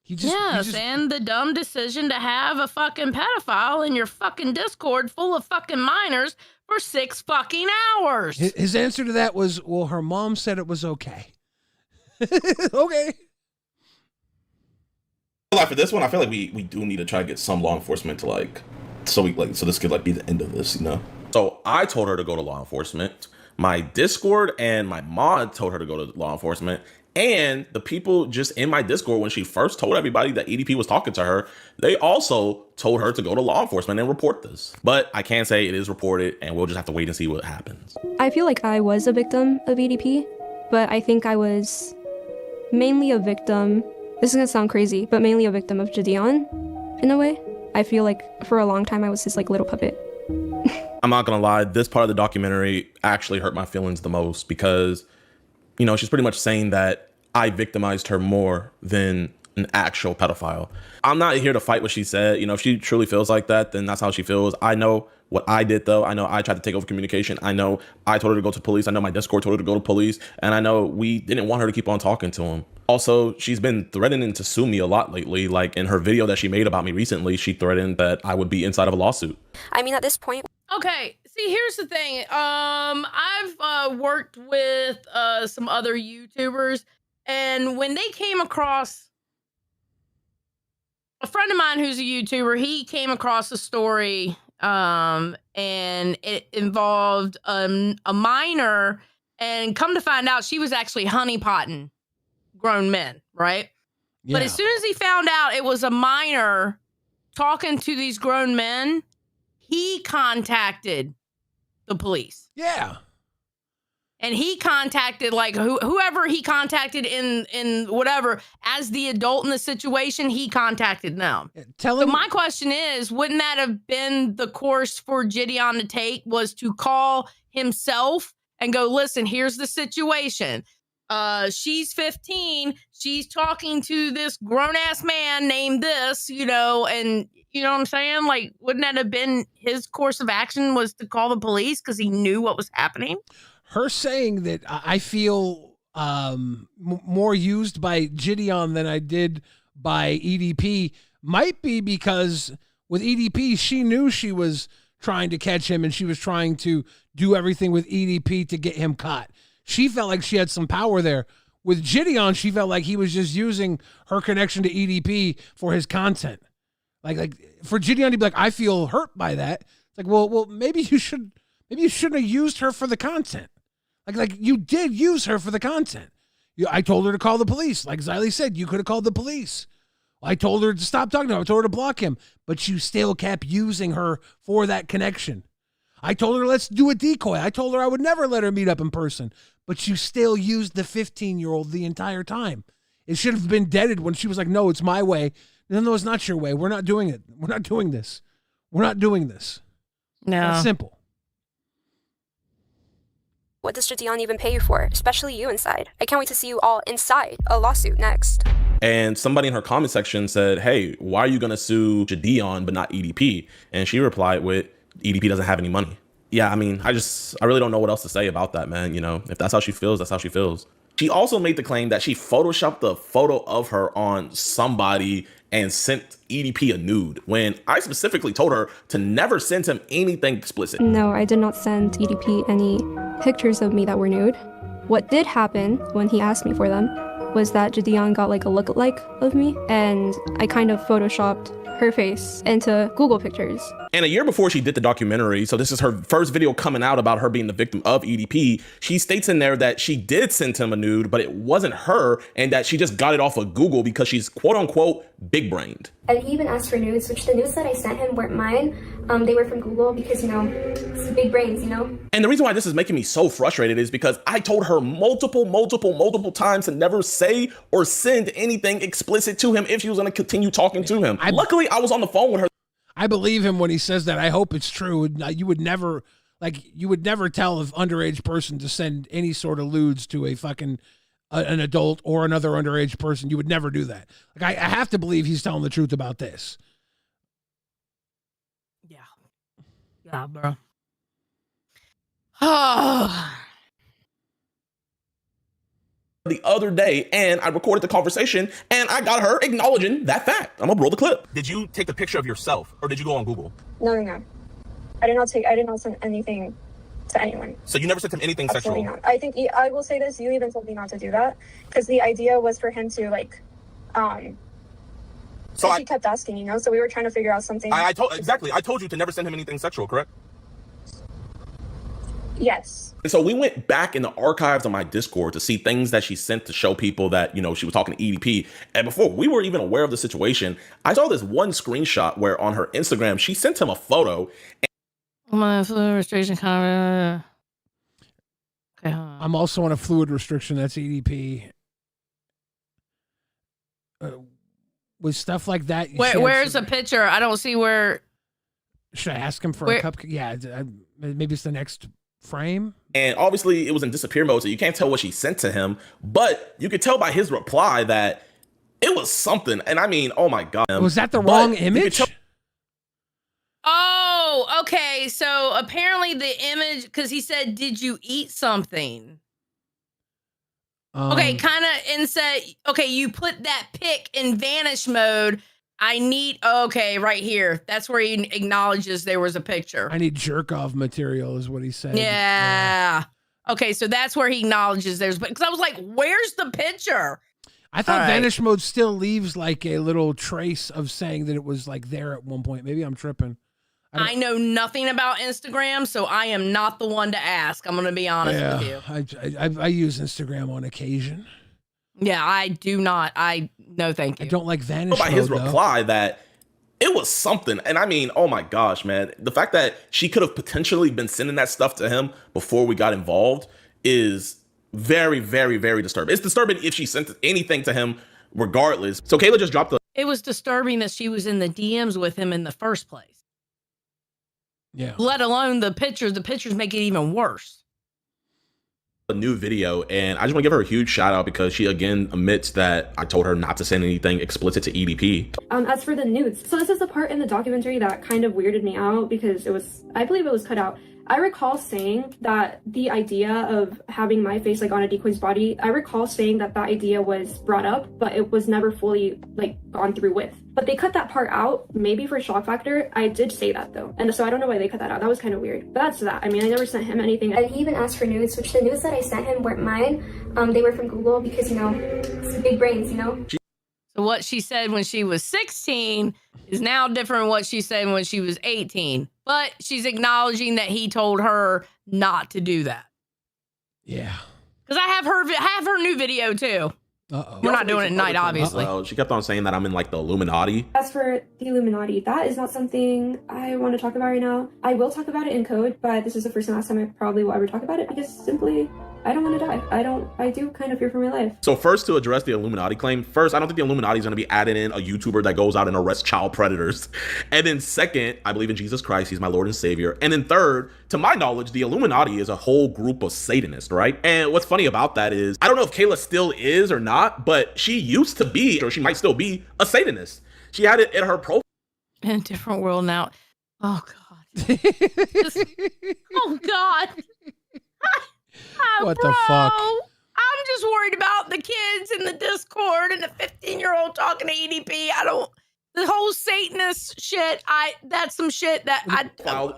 And the dumb decision to have a fucking pedophile in your fucking Discord full of fucking minors for 6 fucking hours. His answer to that was, well, her mom said it was okay. Okay. For this one, I feel like we do need to try to get some law enforcement to so this could be the end of this, you know? So I told her to go to law enforcement. My Discord and my mod told her to go to law enforcement. And the people just in my Discord, when she first told everybody that EDP was talking to her, they also told her to go to law enforcement and report this. But I can say it is reported, and we'll just have to wait and see what happens. I feel like I was a victim of EDP, but I think I was mainly a victim. This is gonna sound crazy, but mainly a victim of Jidion, in a way. I feel like for a long time I was his little puppet. I'm not gonna lie, this part of the documentary actually hurt my feelings the most because, she's pretty much saying that I victimized her more than an actual pedophile. I'm not here to fight what she said. If she truly feels like that, then that's how she feels. I know what I did, though. I know I tried to take over communication. I know I told her to go to police. I know my Discord told her to go to police. And I know we didn't want her to keep on talking to him. Also, she's been threatening to sue me a lot lately. Like in her video that she made about me recently, she threatened that I would be inside of a lawsuit. I mean, at this point... Okay, see, here's the thing. I've worked with some other YouTubers, and when they came across a friend of mine who's a YouTuber, he came across a story, and it involved a minor, and come to find out she was actually honeypotting grown men, right? Yeah. But as soon as he found out it was a minor talking to these grown men, he contacted the police. Yeah. And he contacted whoever he contacted in whatever, as the adult in the situation, he contacted them. So my question is, wouldn't that have been the course for Jidion to take, was to call himself and go, listen, here's the situation. She's 15. She's talking to this grown ass man named this, and you know what I'm saying? Wouldn't that have been his course of action, was to call the police because he knew what was happening? Her saying that I feel more used by Jidion than I did by EDP might be because with EDP, she knew she was trying to catch him and she was trying to do everything with EDP to get him caught. She felt like she had some power there. With Jidion, she felt like he was just using her connection to EDP for his content. Like for Jidion to be like, I feel hurt by that. It's like, well, maybe you shouldn't have used her for the content. Like you did use her for the content. I told her to call the police. Like Xylee said, you could have called the police. I told her to stop talking to him. I told her to block him. But you still kept using her for that connection. I told her, let's do a decoy. I told her I would never let her meet up in person. But you still used the 15-year-old the entire time. It should have been deaded when she was like, no, it's my way. No, it's not your way. We're not doing it. We're not doing this. We're not doing this. No. That's simple. What does Jidion even pay you for? Especially you inside. I can't wait to see you all inside a lawsuit next. And somebody in her comment section said, hey, why are you going to sue Jidion but not EDP? And she replied with, EDP doesn't have any money. Yeah, I mean, I really don't know what else to say about that, man. You know, if that's how she feels, that's how she feels. She also made the claim that she photoshopped the photo of her on somebody and sent EDP a nude, when I specifically told her to never send him anything explicit. No, I did not send EDP any pictures of me that were nude. What did happen when he asked me for them was that Jidion got like a lookalike of me, and I kind of photoshopped her face into Google pictures. And a year before she did the documentary, so this is her first video coming out about her being the victim of EDP, she states in there that she did send him a nude, but it wasn't her, and that she just got it off of Google because she's quote unquote big brained. And he even asked for nudes, which the nudes that I sent him weren't mine. They were from Google because, you know, it's big brains, you know? And the reason why this is making me so frustrated is because I told her multiple times to never say or send anything explicit to him if she was going to continue talking to him. Luckily, I was on the phone with her. I believe him when he says that. I hope it's true. You would never tell an underage person to send any sort of lewds to a fucking an adult or another underage person. You would never do that. Like, I have to believe he's telling the truth about this. Yeah, bro. Oh. The other day, and I recorded the conversation, and I got her acknowledging that fact. I'm gonna roll the clip. Did you take the picture of yourself, or did you go on Google? No. I did not send anything to anyone. So you never sent him anything Absolutely sexual? not. I think I will say this, you even told me not to do that, because the idea was for him to, like, so he kept asking, you know, so we were trying to figure out something. I told you to never send him anything sexual, correct? Yes. And so we went back in the archives on my Discord to see things that she sent to show people that, you know, she was talking to EDP. And before we were even aware of the situation, I saw this one screenshot where on her Instagram, she sent him a photo. My fluid restriction kind of. Okay, I'm also on a fluid restriction. That's EDP. With stuff like that. Where's the picture? I don't see where. Should I ask him for a cupcake? Yeah, maybe it's the next frame. And obviously it was in disappear mode, so you can't tell what she sent to him, but you could tell by his reply that it was something. And I mean, oh my God. Was that the wrong image? Oh, okay. So apparently the image, because he said, did you eat something? Okay, kind of, and said, okay, you put that pic in vanish mode. Okay, right here. That's where he acknowledges there was a picture. I need jerk off material is what he said. Yeah. Okay, so that's where he acknowledges there's, because I was like, where's the picture? I thought vanish mode still leaves like a little trace of saying that it was like there at one point. Maybe I'm tripping. I know nothing about Instagram, so I am not the one to ask. I'm going to be honest with you. I use Instagram on occasion. Yeah, I do not. No, thank you. I don't like vanish by mode, his reply that it was something. And I mean, oh my gosh, man. The fact that she could have potentially been sending that stuff to him before we got involved is very, very, very disturbing. It's disturbing if she sent anything to him regardless. So Kayla just dropped It was disturbing that she was in the DMs with him in the first place. Yeah. Let alone the pictures. The pictures make it even worse. a new video, and I just want to give her a huge shout out because she again admits that I told her not to send anything explicit to EDP. As for the nudes, so this is the part in the documentary that kind of weirded me out because I believe it was cut out. I recall saying that the idea of having my face like on a decoy's body, I recall saying that idea was brought up, but it was never fully like gone through with. But they cut that part out, maybe for shock factor. I did say that though. And so I don't know why they cut that out. That was kind of weird. But that's that. I mean, I never sent him anything. And he even asked for nudes, which the nudes that I sent him weren't mine. They were from Google because, you know, it's big brains, you know? So what she said when she was 16 is now different from what she said when she was 18. But she's acknowledging that he told her not to do that. Yeah. Because I have her new video too. Uh-oh. We're not doing it at night, obviously. She kept on saying that I'm in like the Illuminati. As for the Illuminati, that is not something I want to talk about right now. I will talk about it in code, but this is the first and last time I probably will ever talk about it because simply I don't want to die. I do kind of fear for my life. So first, to address the Illuminati claim, first, I don't think the Illuminati is going to be adding in a YouTuber that goes out and arrests child predators. And then second, I believe in Jesus Christ. He's my Lord and Savior. And then third, to my knowledge, the Illuminati is a whole group of Satanists, right? And what's funny about that is, I don't know if Kayla still is or not, but she used to be, or she might still be, a Satanist. She had it in her profile. In a different world now. Oh, God. Oh, God. What the fuck? I'm just worried about the kids in the Discord and the 15-year-old talking to EDP. The whole Satanist shit, that's some shit that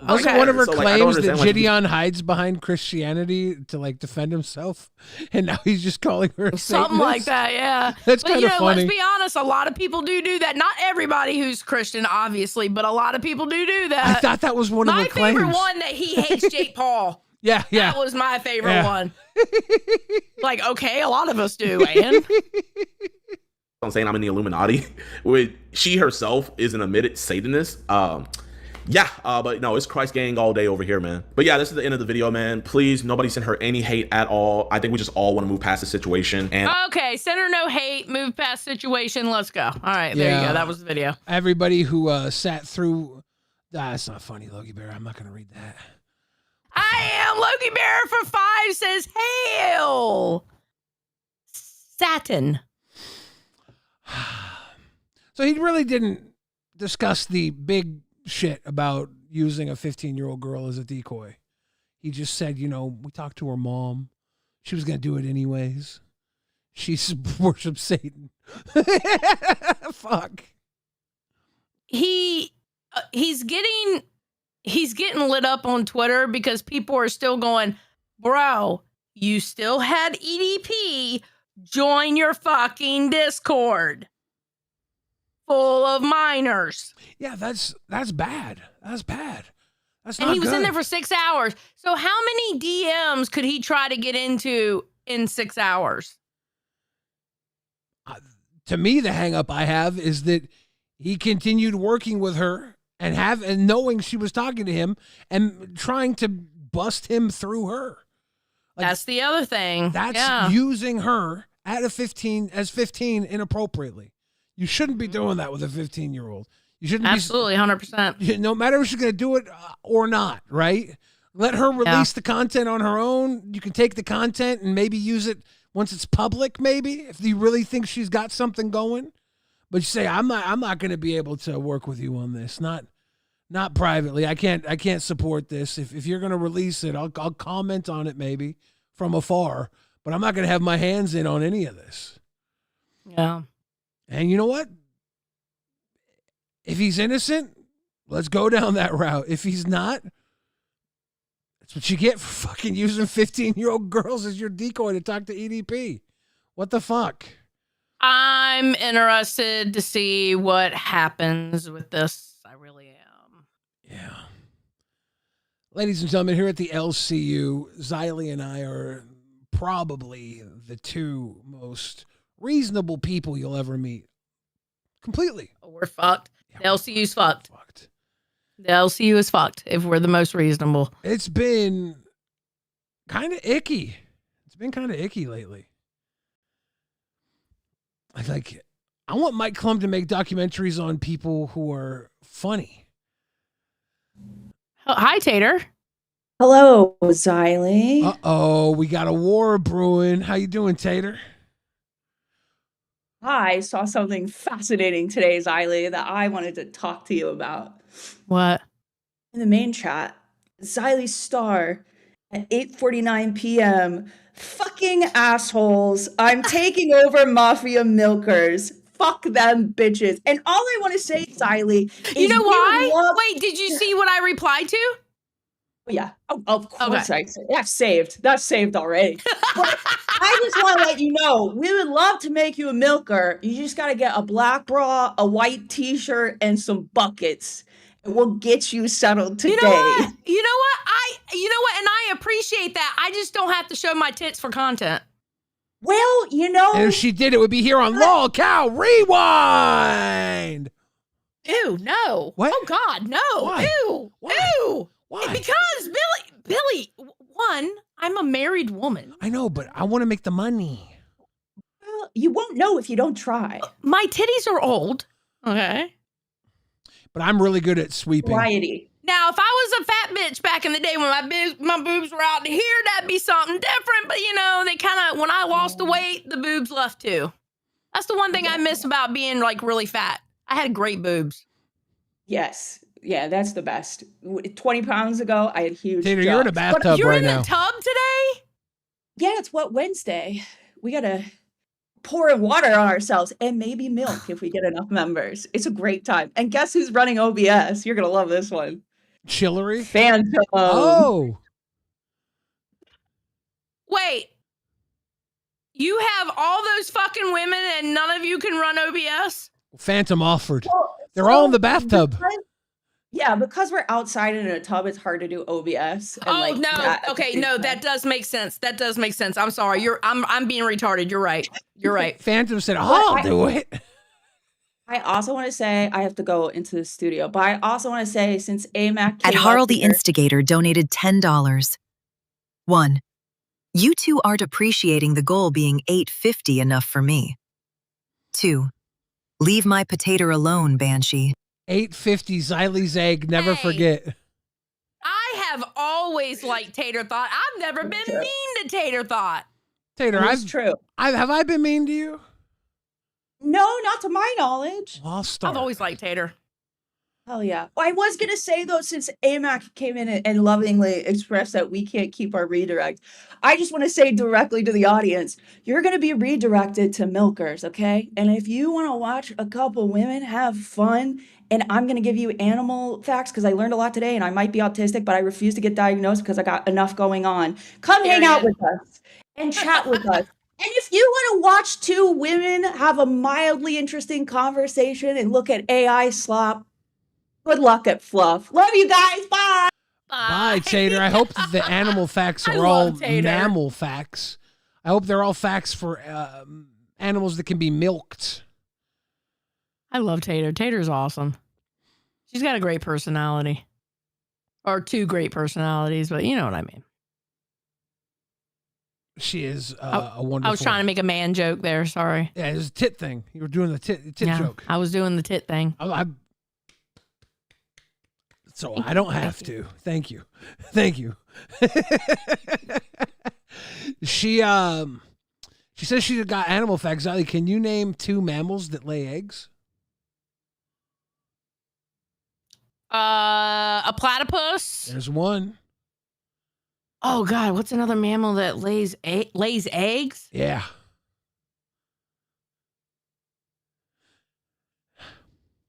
Wasn't one of her So, claims that understand, Jidion hides behind Christianity to like defend himself, and now he's just calling her a something Satanist? like that, yeah. That's But kind of funny. let's be honest, a lot of people do that. Not everybody who's Christian, obviously, but a lot of people do that. I thought that was one of my her claims. favorite one that he hates Jake Paul. Yeah. That was my favorite Yeah. one. Like, okay, a lot of us do, and I'm saying I'm in the Illuminati. She herself is an admitted Satanist. But no, it's Christ gang all day over here, man. But yeah, this is the end of the video, man. Please, nobody send her any hate at all. I think we just all want to move past the situation. And okay, send her no hate, move past situation, let's go. All right, there you go. That was the video. Everybody who sat through... That's not funny, Logie Bear. I'm not going to read that. I am Logie Bear for 5 says, hail! Satin. So he really didn't discuss the big shit about using a 15-year-old girl as a decoy. He just said, we talked to her mom. She was going to do it anyways. She worships Satan. Fuck. He's getting lit up on Twitter because people are still going, bro, you still had EDP join your fucking Discord full of minors. Yeah, that's bad. That's bad. That's and not he was good. in there for 6 hours. So how many DMs could he try to get into in 6 hours? To me, the hang up I have is that he continued working with her and knowing she was talking to him and trying to bust him through her. That's the other thing. That's using her as 15 inappropriately. You shouldn't be doing that with a 15-year-old. You shouldn't absolutely 100%. No matter if she's going to do it or not, right? Let her release the content on her own. You can take the content and maybe use it once it's public, maybe, if you really think she's got something going. But you say, I'm not going to be able to work with you on this. Not privately. I can't support this. If you're going to release it, I'll comment on it maybe from afar, but I'm not going to have my hands in on any of this. Yeah. And you know what? If he's innocent, let's go down that route. If he's not, that's what you get for fucking using 15-year-old girls as your decoy to talk to EDP. What the fuck? I'm interested to see what happens with this. I really am. Yeah. Ladies and gentlemen, here at the LCU, Xylee and I are probably the two most reasonable people you'll ever meet. Completely. We're fucked. The LCU's fucked. The LCU is fucked if we're the most reasonable. It's been kind of icky. It's been kind of icky lately. I want Mike Klum to make documentaries on people who are funny. Oh, hi, Tater. Hello, Xylee. Uh-oh, we got a war brewing. How you doing, Tater? I saw something fascinating today, Xylee, that I wanted to talk to you about. What? In the main chat, Xylee Star at 8:49 p.m. Fucking assholes. I'm taking over Mafia Milkers. Fuck them bitches. And all I want to say, Xylee, is you know why? love- Wait, did you see what I replied to? Yeah, of course I say that's saved. That's saved already. But I just want to let you know, we would love to make you a milker. You just got to get a black bra, a white t-shirt, and some buckets. And we'll get you settled today. You know what? And I appreciate that. I just don't have to show my tits for content. Well, And if she did, it would be here on LolcowRewind. Ew, no. What? Oh, God, no. Why? Ew. Why? Ew. Why? Because Billy, one, I'm a married woman. I know, but I want to make the money. Well, you won't know if you don't try. My titties are old. Okay. But I'm really good at sweeping. Variety. Now, if I was a fat bitch back in the day when my boobs were out to here, that'd be something different. But, you know, they kind of, when I lost the weight, the boobs left too. That's the one thing I miss about being, like, really fat. I had great boobs. Yes. Yeah, that's the best. 20 pounds ago, I had huge Tater, you're in a jugs. bathtub You're right in now. the tub today? Yeah, it's what, Wednesday. We gotta pour in water on ourselves and maybe milk if we get enough members. It's a great time. And guess who's running OBS? You're gonna love this one. Chillery? Phantom. Oh. Wait. You have all those fucking women and none of you can run OBS? Phantom offered. They're all in the bathtub. Yeah, because we're outside in a tub, it's hard to do OBS. And Oh, like no. that at the Okay, same no, time. that does make sense. That does make sense. I'm sorry. I'm being retarded. You're right. You're right. Phantom said, I'll do it. I also want to say I have to go into the studio, but I also want to say since AMAC At came Harl up the here- Instigator donated $10. 1. You two aren't appreciating the goal being $8.50 enough for me. 2. Leave my potato alone, Banshee. 850 Xylie's egg. Never forget. I have always liked Tater Thought. I've never been mean to Tater Thought. Tater, It's true. Have I been mean to you? No, not to my knowledge. Well, I'll start. I've always liked Tater. Oh yeah. Well, I was gonna say though, since AMAC came in and lovingly expressed that we can't keep our redirect, I just want to say directly to the audience, you're gonna be redirected to milkers, okay? And if you want to watch a couple women have fun, and I'm gonna give you animal facts because I learned a lot today, and I might be autistic, but I refuse to get diagnosed because I got enough going on. Come hang out with us and chat with us. And if you want to watch two women have a mildly interesting conversation and look at AI slop, good luck at Fluff. Love you guys. Bye. Bye, Tater. I hope that the animal facts are all mammal facts. I hope they're all facts for animals that can be milked. I love Tater. Tater's awesome. She's got a great personality. Or two great personalities, but you know what I mean. She is a wonderful... I was trying to make a man joke there. Sorry. Yeah, it was a tit thing. You were doing the tit joke. I was doing the tit thing. So I don't have to. Thank you. Thank you. She says she's got animal facts. Zali, can you name 2 mammals that lay eggs? A platypus. There's one. Oh God, what's another mammal that lays eggs? Yeah.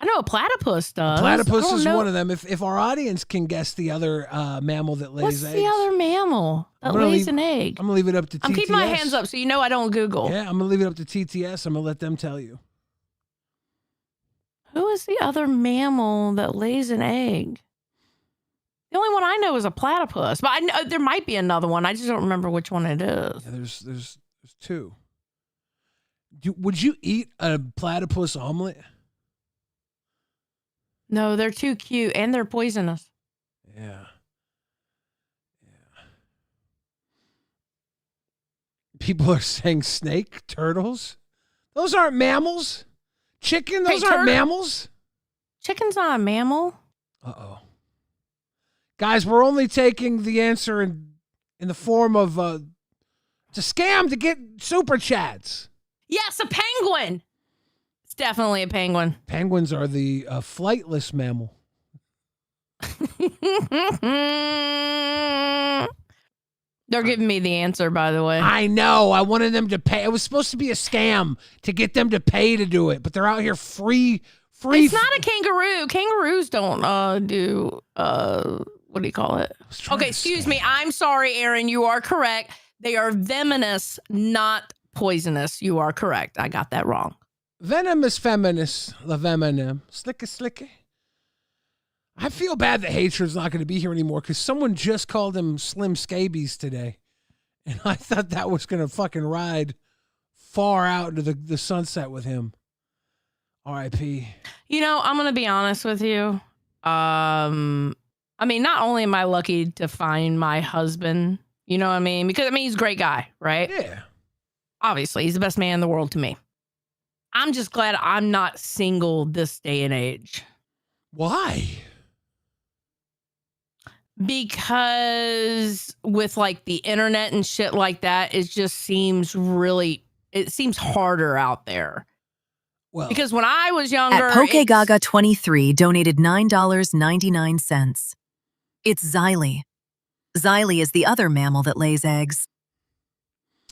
I know a platypus does. Platypus is one of them. If our audience can guess the other mammal that lays What's eggs. the other mammal that lays an egg? I'm going to leave it up to TTS. I'm keeping my hands up so you know I don't Google. Yeah, I'm going to leave it up to TTS. I'm going to let them tell you. Who is the other mammal that lays an egg? The only one I know is a platypus, but I know there might be another one. I just don't remember which one it is. Yeah, there's 2. Would you eat a platypus omelet? No, they're too cute and they're poisonous. Yeah. People are saying snake, turtles. Those aren't mammals. Chicken, those aren't mammals. Chicken's not a mammal. Uh-oh. Guys, we're only taking the answer in the form of it's a scam to get super chats. Yes, a penguin. It's definitely a penguin. Penguins are the flightless mammal. They're giving me the answer, by the way. I know. I wanted them to pay. It was supposed to be a scam to get them to pay to do it, but they're out here free. It's not a kangaroo. Kangaroos don't do what do you call it? Okay, excuse me. I'm sorry, Aaron. You are correct. They are venomous, not poisonous. You are correct. I got that wrong. Venom is feminist. La venom. Slicky, slicky. I feel bad that Hatred's not going to be here anymore because someone just called him Slim Scabies today. And I thought that was going to fucking ride far out into the sunset with him. R.I.P. You know, I'm going to be honest with you. I mean, not only am I lucky to find my husband, You know what I mean? Because, I mean, he's a great guy, right? Yeah. Obviously, he's the best man in the world to me. I'm just glad I'm not single this day and age. Why? Because with like the internet and shit like that, it just seems it seems harder out there. Well, because when I was younger, At PokeGaga23 donated $9.99. It's Xylee. Xylee is the other mammal that lays eggs.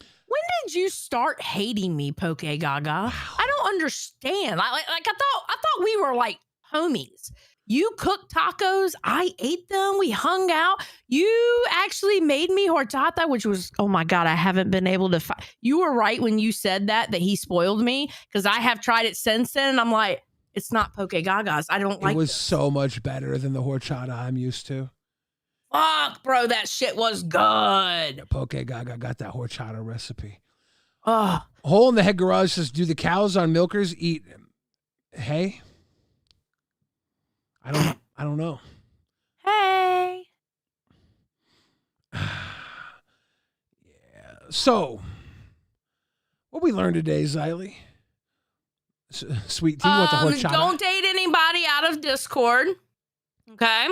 When did you start hating me, Poke Gaga? I don't understand. I thought we were like homies. You cooked tacos, I ate them, we hung out. You actually made me horchata, which was, oh my God, I haven't been able to find. You were right when you said that he spoiled me, because I have tried it since then, and I'm like, it's not Poke Gaga's. I don't like it. It was so much better than the horchata I'm used to. Fuck, bro, that shit was good. Poke Gaga got that horchata recipe. Oh. Hole in the Head Garage says, do the cows on milkers eat hay? I don't know. Hey. Yeah. So, what we learned today, Xylee? Sweet tea, what the horchata? Don't date anybody out of Discord. Okay.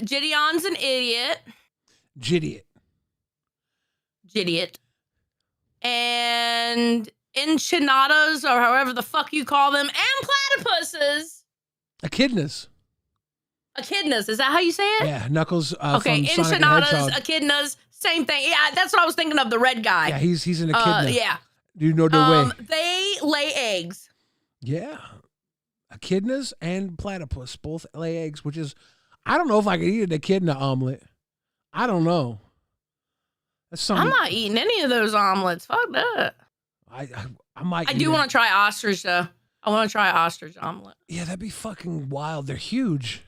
Jidion's an idiot. Jidiot. And enchiladas, or however the fuck you call them, and platypuses. Echidnas. Is that how you say it? Yeah, Knuckles. Okay, from Sonic and the enchiladas, Hedgehog. echidnas, same thing. Yeah, that's what I was thinking of, the red guy. Yeah, he's an echidna. Yeah. Do you know the way? They lay eggs. Yeah. Echidnas and platypus both lay eggs, which is, I don't know if I could eat an echidna omelet. I don't know. That's something. I'm not eating any of those omelets. Fuck that. I might. I do want to try ostrich, though. I want to try ostrich omelet. Yeah, that'd be fucking wild. They're huge.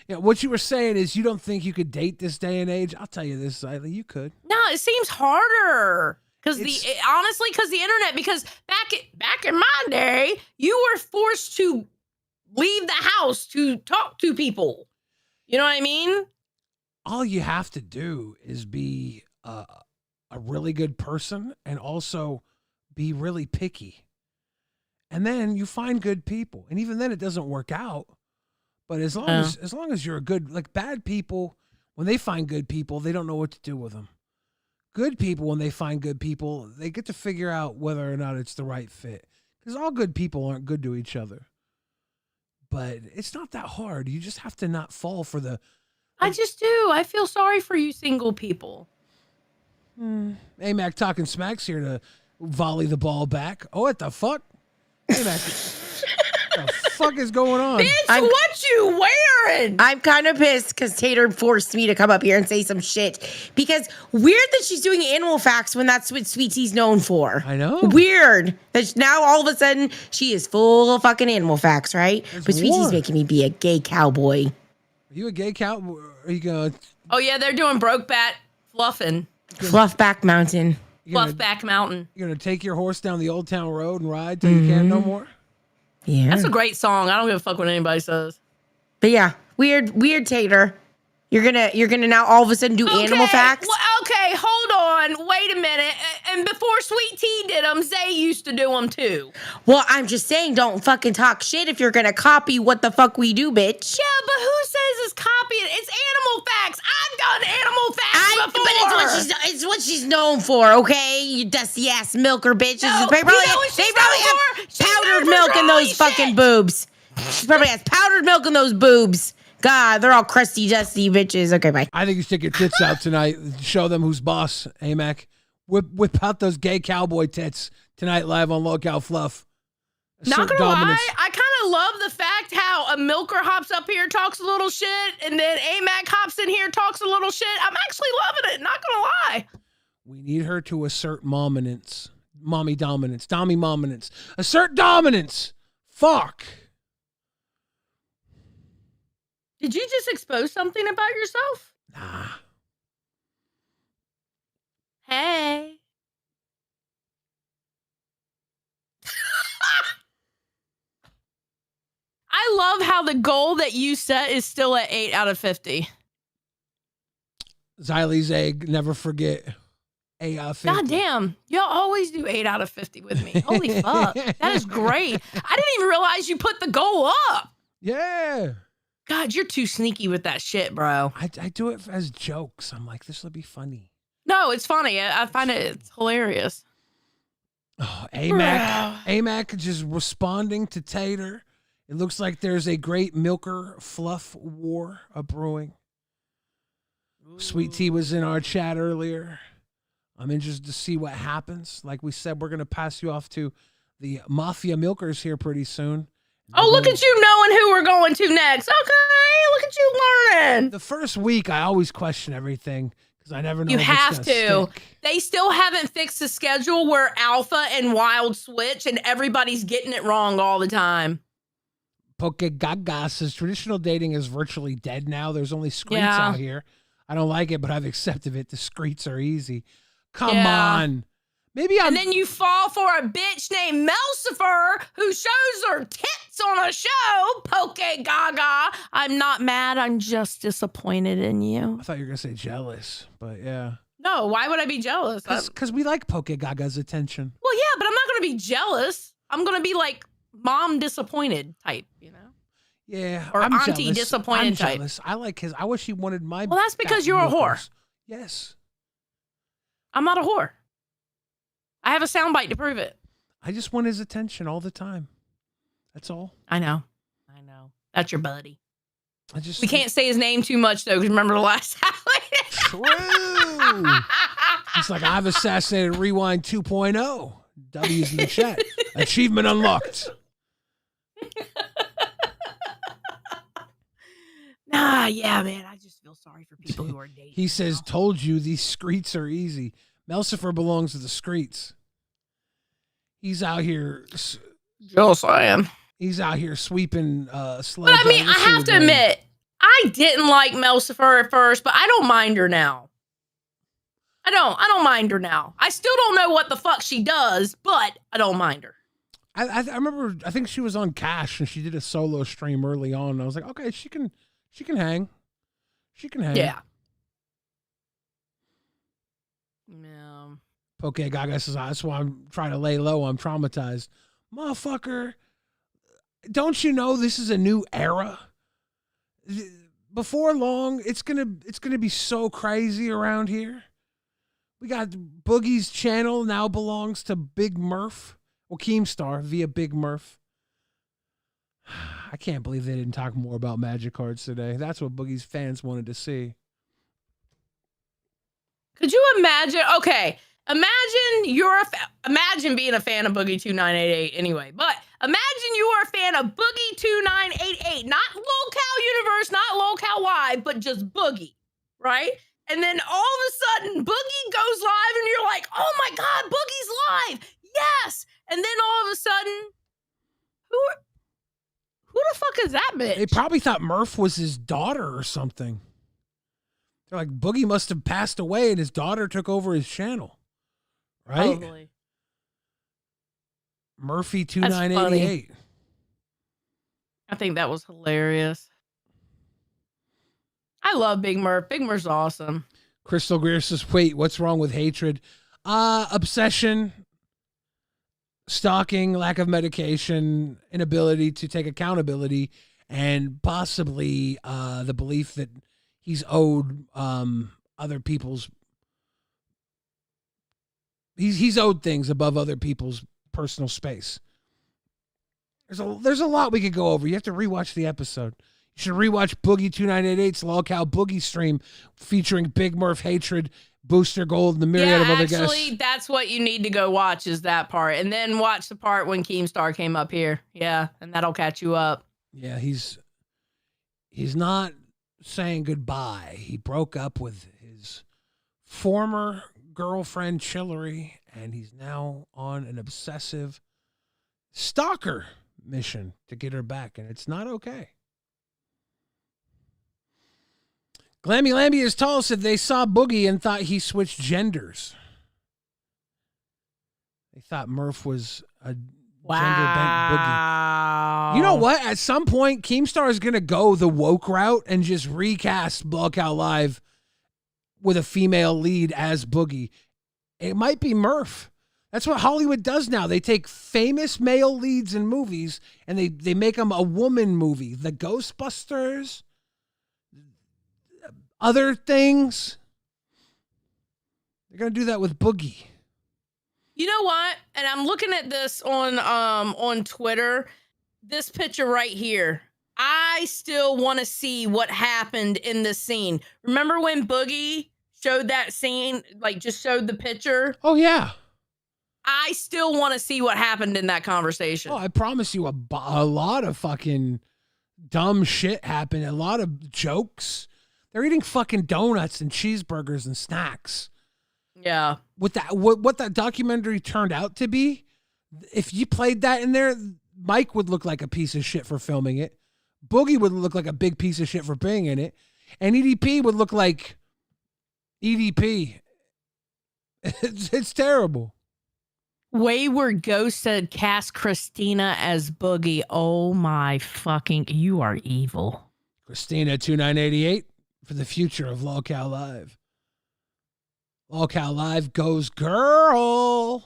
Yeah, what you were saying is you don't think you could date this day and age. I'll tell you this, Xylee, you could. No, it seems harder. Honestly, because the internet, because back in my day, you were forced to leave the house to talk to people. You know what I mean? All you have to do is be a really good person and also be really picky. And then you find good people. And even then it doesn't work out. But as long as you're a good, like bad people, when they find good people, they don't know what to do with them. Good people, when they find good people, they get to figure out whether or not it's the right fit. Because all good people aren't good to each other. But it's not that hard. You just have to not fall for the... I just do. I feel sorry for you single people. AMAC Talking Smack's here to volley the ball back. Oh, what the fuck? AMAC, what the fuck is going on? Bitch, what you wearing? I'm kind of pissed because Tater forced me to come up here and say some shit. Because weird that she's doing animal facts when that's what Sweet Tea's known for. I know. Weird that now all of a sudden she is full of fucking animal facts, right? But Sweet Tea's making me be a gay cowboy. Are you a gay cowboy? Are you going to... Oh, yeah, they're doing Brokeback Fluffing. Fluffback Mountain. Fluffback Mountain. You're going to take your horse down the Old Town Road and ride till you can't no more? Yeah. That's a great song. I don't give a fuck what anybody says. But yeah, weird Tater. You're gonna now all of a sudden do animal facts? Well, okay, hold on. Wait a minute. And before Sweet Tea did them, Zay used to do them too. Well, I'm just saying, don't fucking talk shit if you're gonna copy what the fuck we do, bitch. Yeah, but who says it's copying? It's animal facts. I've done animal facts before. But it's what she's known for, okay? You dusty ass milker bitches. No, They probably have powdered milk in those fucking boobs. She probably has powdered milk in those boobs. God, they're all crusty, dusty bitches. Okay, bye. I think you stick your tits out tonight. Show them who's boss, AMAC. Whip out those gay cowboy tits tonight live on Local Fluff. Not gonna lie, I kind of love the fact how a milker hops up here, talks a little shit, and then AMAC hops in here, talks a little shit. I'm actually loving it, not gonna lie. We need her to assert mommy dominance. Assert dominance. Fuck. Did you just expose something about yourself? Nah. Hey. I love how the goal that you set is still at 8 out of 50. Xylie's egg, never forget. 8 out of 50. God damn. Y'all always do 8 out of 50 with me. Holy fuck. That is great. I didn't even realize you put the goal up. Yeah. God, you're too sneaky with that shit, bro. I do it as jokes. I'm like, this will be funny. No, it's funny. I find it's hilarious. Oh, AMAC just responding to Tater. It looks like there's a great milker fluff war brewing. Sweet Tea was in our chat earlier. I'm interested to see what happens. Like we said, we're going to pass you off to the Mafia Milkers here pretty soon. Oh, look at you knowing who we're going to next. Okay, look at you learning. The first week, I always question everything because I never know. You if have it's to. gonna stick. They still haven't fixed the schedule where Alpha and Wild switch and everybody's getting it wrong all the time. Poke Gaga says traditional dating is virtually dead now. There's only screets Yeah. out here. I don't like it, but I've accepted it. The screets are easy. Come Yeah. on. Maybe And then you fall for a bitch named Melcifer who shows her tits on a show. Poke Gaga. I'm not mad. I'm just disappointed in you. I thought you were going to say jealous, but yeah. No, why would I be jealous? Because we like Poke Gaga's attention. Well, yeah, but I'm not going to be jealous. I'm going to be like mom disappointed type, you know? Yeah. Or I'm auntie jealous. disappointed I'm type. jealous. I like his. I wish he wanted my. Well, that's because you're a whore. milkers. Yes. I'm not a whore. I have a soundbite to prove it. I just want his attention all the time. That's all. I know. That's your buddy. We can't say his name too much, though, because remember the last time? True. It's like I've assassinated Rewind 2.0. W's in the chat. Achievement unlocked. Nah, yeah, man. I just feel sorry for people who are dating. He says, told you these screets are easy. Melcifer belongs to the screets. He's out here. Just saying. He's out here sweeping slow. But I mean, I have to admit, I didn't like Melcifer at first, but I don't mind her now. I don't mind her now. I still don't know what the fuck she does, but I don't mind her. I remember, I think she was on Cash and she did a solo stream early on. And I was like, okay, she can hang. She can hang. Yeah. Poke Gaga says, that's why I'm trying to lay low. I'm traumatized. Motherfucker, don't you know this is a new era? Before long, it's gonna be so crazy around here. We got Boogie's channel now belongs to Big Murph. Well, Keemstar via Big Murph. I can't believe they didn't talk more about Magic cards today. That's what Boogie's fans wanted to see. Could you imagine? Okay, imagine being a fan of Boogie2988 anyway. But imagine you are a fan of Boogie2988, not Lolcow Universe, not Lolcow Live, but just Boogie, right? And then all of a sudden, Boogie goes live, and you're like, "Oh my God, Boogie's live! Yes!" And then all of a sudden, who the fuck is that bitch? They probably thought Murph was his daughter or something. They're like, Boogie must have passed away and his daughter took over his channel. Right? Probably. Murphy2988. I think that was hilarious. I love Big Murph. Big Murph's awesome. Crystal Greer says, wait, what's wrong with hatred? Obsession, stalking, lack of medication, inability to take accountability, and possibly the belief that he's owed other people's. He's owed things above other people's personal space. There's a lot we could go over. You have to rewatch the episode. You should rewatch Boogie2988's Lolcow Boogie stream featuring Big Murph, Hatred, Booster Gold, and the myriad of other guests. Actually, that's what you need to go watch is that part. And then watch the part when Keemstar came up here. Yeah, and that'll catch you up. Yeah, he's not saying goodbye. He broke up with his former girlfriend, Chillery, and he's now on an obsessive stalker mission to get her back, and it's not okay. Glammy Lamby is tall said they saw Boogie and thought he switched genders. They thought Murph was a gender-bent Boogie. You know what? At some point, Keemstar is going to go the woke route and just recast Lolcow Live with a female lead as Boogie. It might be Murph. That's what Hollywood does now. They take famous male leads in movies and they make them a woman movie. The Ghostbusters, other things. They're going to do that with Boogie. You know what? And I'm looking at this on Twitter. This picture right here. I still want to see what happened in this scene. Remember when Boogie showed that scene, like just showed the picture? Oh, yeah. I still want to see what happened in that conversation. Oh, I promise you a lot of fucking dumb shit happened. A lot of jokes. They're eating fucking donuts and cheeseburgers and snacks. Yeah. With that, what that documentary turned out to be, if you played that in there, Mike would look like a piece of shit for filming it. Boogie would look like a big piece of shit for being in it. And EDP would look like EDP. It's terrible. Wayward Ghost said cast Christina as Boogie. Oh my fucking, you are evil. Christina 2988 for the future of Lolcow Live. Lolcow Live goes girl.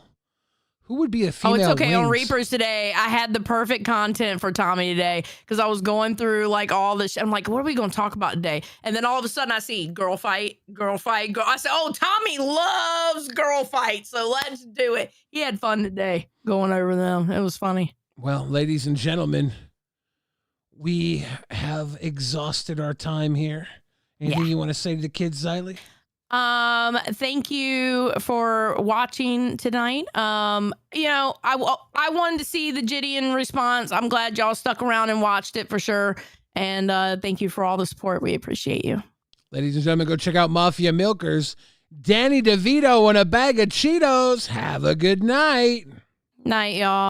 Who would be a female? Oh, it's okay. On Wings? Reapers today, I had the perfect content for Tommy today because I was going through like all this. I'm like, what are we going to talk about today? And then all of a sudden I see girl fight. I said, oh, Tommy loves girl fight. So let's do it. He had fun today going over them. It was funny. Well, ladies and gentlemen, we have exhausted our time here. Anything you want to say to the kids, Xylee? Thank you for watching tonight. You know, I wanted to see the Jidion response. I'm glad y'all stuck around and watched it for sure. And thank you for all the support. We appreciate you. Ladies and gentlemen, go check out Mafia Milkers. Danny DeVito and a bag of Cheetos. Have a good night. Night, y'all.